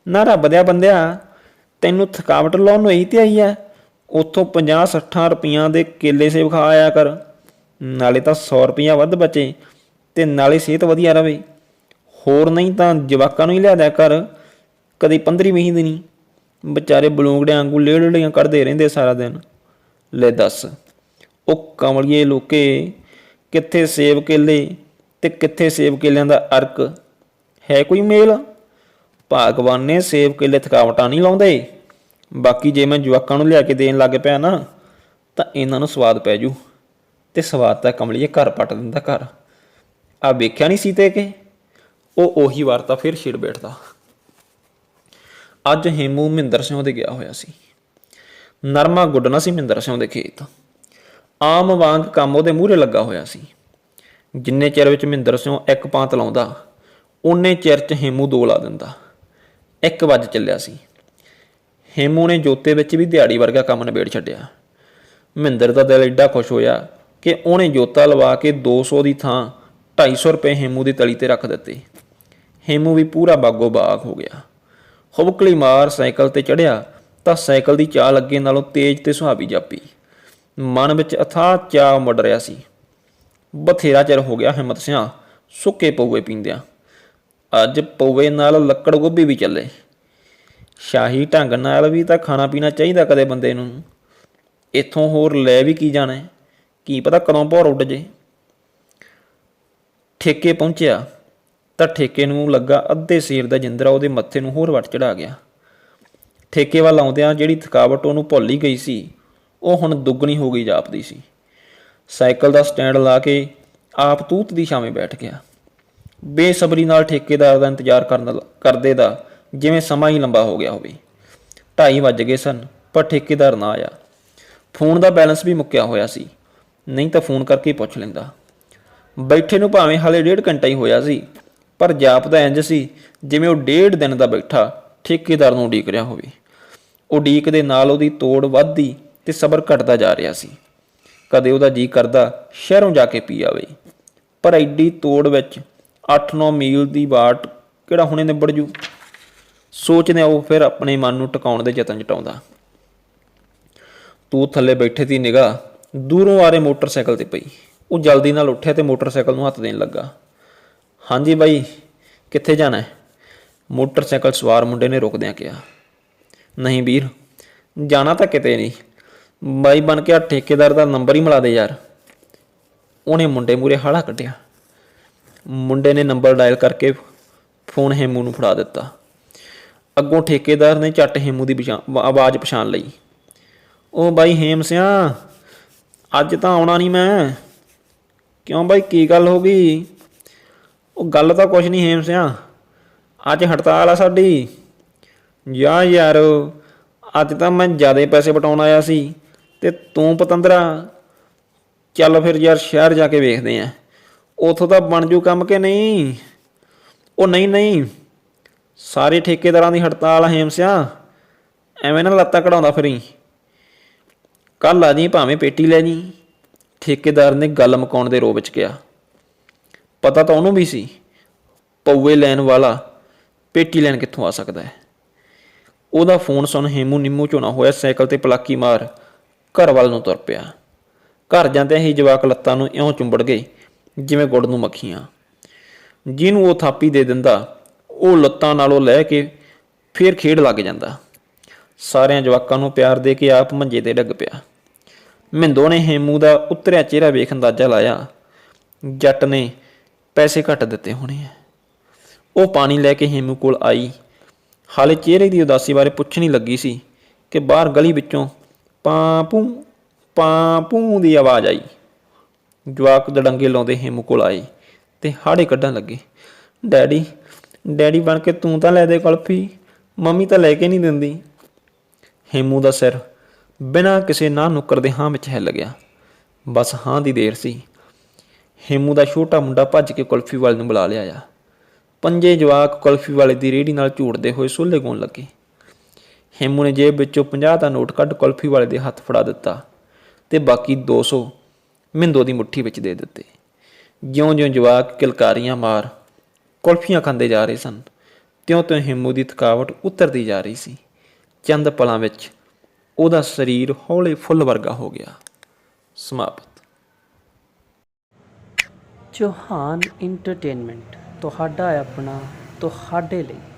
ਨਾ ਰੱਬ ਦਿਆ ਬੰਦਿਆ, ਤੈਨੂੰ ਥਕਾਵਟ ਲਾਉਣ ਨੂੰ ਇਹੀ ਤੇ ਆਈ ਹੈ, ਉੱਥੋਂ 50-60 ਰੁਪਈਆਂ ਦੇ ਕੇਲੇ ਸੇਬ ਖਾ ਆਇਆ ਕਰ, ਨਾਲੇ ਤਾਂ 100 ਰੁਪਈਆ ਵੱਧ ਬਚੇ ਤੇ ਨਾਲੇ ਸਿਹਤ ਵਧੀਆ ਰਵੇ। ਹੋਰ ਨਹੀਂ ਤਾਂ ਜਵਾਕਾਂ ਨੂੰ ਹੀ ਲਿਆ ਦਿਆ ਕਰ, ਕਦੇ 15ਵੀਂ ਦਿਨੀ ਵਿਚਾਰੇ ਬਲੂੰਗੜਿਆਂ ਵਾਂਗੂ ਲੇੜੜੀਆਂ ਕੱਢਦੇ ਰਹਿੰਦੇ ਸਾਰਾ ਦਿਨ। ਲੈ ਦੱਸ, ਉਹ ਕਮਲੀਏ ਲੋਕੇ, ਕਿੱਥੇ ਸੇਬ ਕੇਲੇ ਤੇ ਕਿੱਥੇ ਸੇਬ ਕੇਲਿਆਂ ਦਾ ਅਰਕ ਹੈ ਕੋਈ ਮੇਲ? ਭਗਵਾਨ ਨੇ ਸੇਬ ਕੇਲੇ ਥਕਾਵਟਾਂ ਨਹੀਂ ਲਾਉਂਦੇ। ਬਾਕੀ ਜੇ ਮੈਂ ਜਵਾਕਾਂ ਨੂੰ ਲਿਆ ਕੇ ਦੇਣ ਲੱਗ ਪਿਆ ਨਾ ਤਾਂ ਇਹਨਾਂ ਨੂੰ ਸਵਾਦ ਪੈ ਜੂ, ਤੇ ਸਵਾਦ ਤਾਂ ਕਮਲੀਏ ਘਰ ਪੱਟ ਦਿੰਦਾ ਘਰ। ਆ ਵੇਖਿਆ ਨਹੀਂ ਸੀ ਤੇ ਕਿ ਉਹ ਉਹੀ ਵਾਰਤਾ ਫਿਰ ਛਿੜ ਬੈਠਦਾ। ਅੱਜ ਹੇਮੂ ਮਹਿੰਦਰ ਸਿੰਘ ਦੇ ਗਿਆ ਹੋਇਆ ਸੀ। ਨਰਮਾ ਗੁੱਡਣਾ ਸੀ ਮਹਿੰਦਰ ਸਿੰਘ ਦੇ ਖੇਤ। ਆਮ ਵਾਂਗ ਕੰਮ ਉਹਦੇ ਮੂਹਰੇ ਲੱਗਾ ਹੋਇਆ ਸੀ। ਜਿੰਨੇ ਚਿਰ ਵਿੱਚ ਮਹਿੰਦਰ ਸਿੰਘ ਇੱਕ ਪਾਂਤ ਲਾਉਂਦਾ, ਓਨੇ ਚਿਰ 'ਚ ਹੇਮੂ 2 ਲਾ ਦਿੰਦਾ। 1 ਵੱਜ ਚੱਲਿਆ ਸੀ। ਹੇਮੂ ਨੇ ਜੋਤੇ ਵਿੱਚ ਵੀ ਦਿਹਾੜੀ ਵਰਗਾ ਕੰਮ ਨਿਬੇੜ ਛੱਡਿਆ। ਮਹਿੰਦਰ ਦਾ ਦਿਲ ਐਡਾ ਖੁਸ਼ ਹੋਇਆ ਕਿ ਉਹਨੇ ਜੋਤਾ ਲਵਾ ਕੇ 200 ਦੀ ਥਾਂ 250 ਰੁਪਏ ਹੇਮੂ ਦੀ ਤਲੀ ਤੇ ਰੱਖ ਦਿੱਤੇ। ਹੇਮੂ ਵੀ ਪੂਰਾ ਬਾਗੋ ਬਾਗ ਹੋ ਗਿਆ। ਹੁਬਕਲੀ ਮਾਰ ਸਾਈਕਲ ਤੇ ਚੜ੍ਹਿਆ ਤਾਂ ਸਾਈਕਲ ਦੀ ਚਾਲ ਅੱਗੇ ਨਾਲੋਂ ਤੇਜ਼ ਤੇ ਸੁਹਾਵੀ ਜਾਪੀ। ਮਨ ਵਿੱਚ ਅਥਾਹ ਚਾਅ ਮੁੱਡ ਰਿਹਾ ਸੀ। ਬਥੇਰਾ ਚਿਰ ਹੋ ਗਿਆ ਹਿੰਮਤ ਸਿਆਂ ਸੁੱਕੇ ਪਊਏ ਪੀਂਦਿਆਂ। ਅੱਜ ਪਊਏ ਨਾਲ ਲੱਕੜ ਗੋਭੀ ਵੀ ਚੱਲੇ। ਸ਼ਾਹੀ ਢੰਗ ਨਾਲ ਵੀ ਤਾਂ ਖਾਣਾ ਪੀਣਾ ਚਾਹੀਦਾ ਕਦੇ ਬੰਦੇ ਨੂੰ। ਇੱਥੋਂ ਹੋਰ ਲੈ ਵੀ ਕੀ ਜਾਣਾ, ਕੀ ਪਤਾ ਕਦੋਂ ਭੌਰ ਉੱਡ ਜੇ। ਠੇਕੇ ਪਹੁੰਚਿਆ ਤਾਂ ਠੇਕੇ ਨੂੰ ਲੱਗਾ ਅੱਧੇ ਸੇਰ ਦਾ ਜਿੰਦਰਾ ਉਹਦੇ ਮੱਥੇ ਨੂੰ ਹੋਰ ਵੱਟ ਚੜਾ ਗਿਆ। ਠੇਕੇ ਵੱਲ ਆਉਂਦਿਆਂ ਜਿਹੜੀ ਥਕਾਵਟ ਉਹਨੂੰ ਭੁੱਲ ਹੀ ਗਈ ਸੀ, ਉਹ ਹੁਣ ਦੁੱਗਣੀ ਹੋ ਗਈ ਜਾਪਦੀ ਸੀ। ਸਾਈਕਲ ਦਾ ਸਟੈਂਡ ਲਾ ਕੇ ਆਪ ਤੂਤ ਦੀ ਛਾਵੇਂ ਬੈਠ ਗਿਆ। ਬੇਸਬਰੀ ਨਾਲ ਠੇਕੇਦਾਰ ਦਾ ਇੰਤਜ਼ਾਰ ਕਰਦੇ ਦਾ ਜਿਵੇਂ ਸਮਾਂ ਹੀ ਲੰਬਾ ਹੋ ਗਿਆ ਹੋਵੇ। 2:30 ਵੱਜ ਗਏ ਸਨ ਪਰ ਠੇਕੇਦਾਰ ਨਾ ਆਇਆ। ਫੋਨ ਦਾ ਬੈਲੈਂਸ ਵੀ ਮੁੱਕਿਆ ਹੋਇਆ ਸੀ, ਨਹੀਂ ਤਾਂ ਫੋਨ ਕਰਕੇ ਪੁੱਛ ਲੈਂਦਾ। ਬੈਠੇ ਨੂੰ ਭਾਵੇਂ ਹਾਲੇ 1.5 ਘੰਟਾ ਹੀ ਹੋਇਆ ਸੀ, ਪਰ ਜਾਪਦਾ ਇੰਜ ਸੀ ਜਿਵੇਂ ਉਹ 1.5 ਦਿਨ ਦਾ ਬੈਠਾ ਠੇਕੇਦਾਰ ਨੂੰ ਉਡੀਕ ਰਿਹਾ ਹੋਵੇ। ਉਡੀਕ ਦੇ ਨਾਲ ਉਹਦੀ ਤੋੜ ਵੱਧਦੀ ਤੇ ਸਬਰ ਘਟਦਾ ਜਾ ਰਿਹਾ ਸੀ। ਕਦੇ ਉਹਦਾ ਜੀ ਕਰਦਾ ਸ਼ਹਿਰੋਂ ਜਾ ਕੇ ਪੀ ਆਵੇ, ਪਰ ਐਡੀ ਤੋੜ ਵਿੱਚ 8-9 ਮੀਲ ਦੀ ਬਾਟ ਕਿਹੜਾ ਹੁਣੇ ਨਿਬੜ ਜੂ। ਸੋਚਦਿਆਂ ਉਹ ਫਿਰ ਆਪਣੇ ਮਨ ਨੂੰ ਟਿਕਾਉਣ ਦੇ ਯਤਨ ਜਟਾਉਂਦਾ। ਤੂੰ ਥੱਲੇ ਬੈਠੇ ਦੀ ਨਿਗਾਹ ਦੂਰੋਂ ਆ ਰਹੇ ਮੋਟਰਸਾਈਕਲ ਤੇ ਪਈ। ਉਹ ਜਲਦੀ ਨਾਲ ਉੱਠਿਆ ਤੇ ਮੋਟਰਸਾਈਕਲ ਨੂੰ ਹੱਥ ਦੇਣ ਲੱਗਾ। ਹਾਂਜੀ ਬਾਈ, ਕਿੱਥੇ ਜਾਣਾ ਹੈ? ਮੋਟਰਸਾਈਕਲ ਸਵਾਰ ਮੁੰਡੇ ਨੇ ਰੁਕਦਿਆਂ ਕਿਹਾ। ਨਹੀਂ ਵੀਰ, ਜਾਣਾ ਤਾਂ ਕਿਤੇ ਨਹੀਂ, ਬਾਈ ਬਣ ਕੇ ਆ ਠੇਕੇਦਾਰ ਦਾ ਨੰਬਰ ਹੀ ਮਿਲਾ ਦੇ ਯਾਰ। ਉਹਨੇ ਮੁੰਡੇ ਮੂਹਰੇ ਹਾਲਾ ਕੱਢਿਆ। ਮੁੰਡੇ ਨੇ ਨੰਬਰ ਡਾਇਲ ਕਰਕੇ ਫੋਨ ਹੇਮੂ ਨੂੰ ਫੜਾ ਦਿੱਤਾ। ਅੱਗੋਂ ਠੇਕੇਦਾਰ ਨੇ ਝੱਟ ਹੇਮੂ ਦੀ ਆਵਾਜ਼ ਪਛਾਣ ਲਈ। ਉਹ ਬਾਈ ਹੇਮ ਸਿਆਂ, ਅੱਜ ਤਾਂ ਆਉਣਾ ਨਹੀਂ ਮੈਂ। ਕਿਉਂ ਬਾਈ, ਕੀ ਗੱਲ ਹੋ ਗਈ? ਉਹ ਗੱਲ ਤਾਂ ਕੁਛ ਨਹੀਂ ਹੇਮ ਸਿਆਂ, ਅੱਜ ਹੜਤਾਲ ਆ ਸਾਡੀ। ਯਾਰ ਅੱਜ ਤਾਂ ਮੈਂ ਜ਼ਿਆਦਾ ਪੈਸੇ ਵਟਾਉਣ ਆਇਆ ਸੀ ਤੇ ਤੂੰ ਪਤੰਦਰਾ। ਚੱਲ ਫਿਰ ਯਾਰ ਸ਼ਹਿਰ ਜਾ ਕੇ ਵੇਖਦੇ ਆਂ, ਉੱਥੋਂ ਤਾਂ ਬਣ ਜੂ ਕੰਮ ਕਿ ਨਹੀਂ। ਉਹ ਨਹੀਂ, ਸਾਰੇ ਠੇਕੇਦਾਰਾਂ ਦੀ ਹੜਤਾਲ ਆ ਹੇਮ ਸਿਆਂ, ਐਵੇਂ ਨਾ ਲੱਤਾਂ ਕਢਾਉਂਦਾ ਫਿਰੀ। ਕੱਲ੍ਹ ਆ ਜੀ, ਭਾਵੇਂ ਪੇਟੀ ਲੈ ਜੀ। ਠੇਕੇਦਾਰ ਨੇ ਗੱਲ ਮੁਕਾਉਣ ਦੇ ਰੋਹ ਵਿੱਚ ਕਿਹਾ। ਪਤਾ ਤਾਂ ਉਹਨੂੰ ਵੀ ਸੀ ਪਊਏ ਲੈਣ ਵਾਲਾ ਪੇਟੀ ਲੈਣ ਕਿੱਥੋਂ ਆ ਸਕਦਾ ਹੈ। ਉਹਦਾ ਫੋਨ ਸੁਣ ਹੇਮੂ ਨਿੰਮੂ ਝੋਣਾ ਹੋਇਆ ਸਾਈਕਲ ਤੇ ਪਲਾਕੀ ਮਾਰ ਘਰ ਵੱਲ ਨੂੰ ਤੁਰ ਪਿਆ। ਘਰ ਜਾਂਦਿਆਂ ਹੀ ਜਵਾਕ ਲੱਤਾਂ ਨੂੰ ਇਉਂ ਚੁੰਬੜ ਗਏ ਜਿਵੇਂ ਗੁੜ ਨੂੰ ਮੱਖੀਆਂ। ਜਿਹਨੂੰ ਉਹ ਥਾਪੀ ਦੇ ਦਿੰਦਾ ਉਹ ਲੱਤਾਂ ਨਾਲੋਂ ਲੈ ਕੇ ਫੇਰ ਖੇਡ ਲੱਗ ਜਾਂਦਾ। ਸਾਰਿਆਂ ਜਵਾਕਾਂ ਨੂੰ ਪਿਆਰ ਦੇ ਕੇ ਆਪ ਮੰਜੇ ਤੇ ਡਿੱਗ ਪਿਆ। ਮਿੰਦੋ ਨੇ ਹੇਮੂ ਦਾ ਉਤਰਿਆ ਚਿਹਰਾ ਵੇਖ ਅੰਦਾਜ਼ਾ ਲਾਇਆ, ਜੱਟ ਨੇ ਪੈਸੇ ਘੱਟ ਦਿੱਤੇ ਹੋਣੇ ਆ। ਉਹ ਪਾਣੀ ਲੈ ਕੇ ਹੇਮੂ ਕੋਲ ਆਈ। ਹਾਲੇ ਚਿਹਰੇ ਦੀ ਉਦਾਸੀ ਬਾਰੇ ਪੁੱਛਣ ਹੀ ਲੱਗੀ ਸੀ ਕਿ ਬਾਹਰ ਗਲੀ ਵਿੱਚੋਂ ਪਾਂ ਦੀ ਆਵਾਜ਼ ਆਈ। ਜਵਾਕ ਦੜੰਗੇ ਲਾਉਂਦੇ ਹੇਮੂ ਕੋਲ ਆਏ ਤੇ ਹਾੜੇ ਕੱਢਣ ਲੱਗੇ। ਡੈਡੀ ਬਣ ਕੇ ਤੂੰ ਤਾਂ ਲੈ ਦੇ ਕੁਲਫੀ, ਮੰਮੀ ਤਾਂ ਲੈ ਕੇ ਨਹੀਂ ਦਿੰਦੀ। ਹੇਮੂ ਦਾ ਸਿਰ ਬਿਨਾਂ ਕਿਸੇ ਨਾ ਨੁੱਕਰ ਦੇ ਹਾਂ ਵਿੱਚ ਹਿੱਲ ਗਿਆ। ਬਸ ਹਾਂ ਦੀ ਦੇਰ ਸੀ। ਹੇਮੂ ਦਾ ਛੋਟਾ ਮੁੰਡਾ ਭੱਜ ਕੇ ਕੁਲਫੀ ਵਾਲੇ ਨੂੰ ਬੁਲਾ ਲਿਆਇਆ। 5 ਜਵਾਕ ਕੁਲਫੀ ਵਾਲੇ ਦੀ ਰੇਹੜੀ ਨਾਲ ਝੂਟਦੇ ਹੋਏ ਸੋਲੇ ਗਾਉਣ ਲੱਗੇ। ਹੇਮੂ ਨੇ ਜੇਬ ਵਿੱਚੋਂ 50 ਦਾ ਨੋਟ ਕੱਢ ਕੁਲਫੀ ਵਾਲੇ ਦੇ ਹੱਥ ਫੜਾ ਦਿੱਤਾ ਤੇ ਬਾਕੀ 200 ਮਿੰਦੋ ਦੀ ਮੁੱਠੀ ਵਿੱਚ ਦੇ ਦਿੱਤੇ। ਜਿਉਂ-ਜਿਉਂ ਜਵਾਕ ਕਿਲਕਾਰੀਆਂ ਮਾਰ ਕੁਲਫੀਆਂ ਖਾਂਦੇ ਜਾ ਰਹੇ ਸਨ, ਤਿਉਂ-ਤਿਉਂ ਹੇਮੂ ਦੀ ਥਕਾਵਟ ਉਤਰਦੀ ਜਾ ਰਹੀ ਸੀ। ਚੰਦ ਪਲਾਂ ਵਿੱਚ ਉਹਦਾ ਸਰੀਰ ਹੌਲੇ ਫੁੱਲ ਵਰਗਾ ਹੋ ਗਿਆ। ਸਮਾਪਤ। ਚੌਹਾਨ ਇੰਟਰਟੇਨਮੈਂਟ, ਤੁਹਾਡਾ ਆਪਣਾ, ਤੁਹਾਡੇ ਲਈ।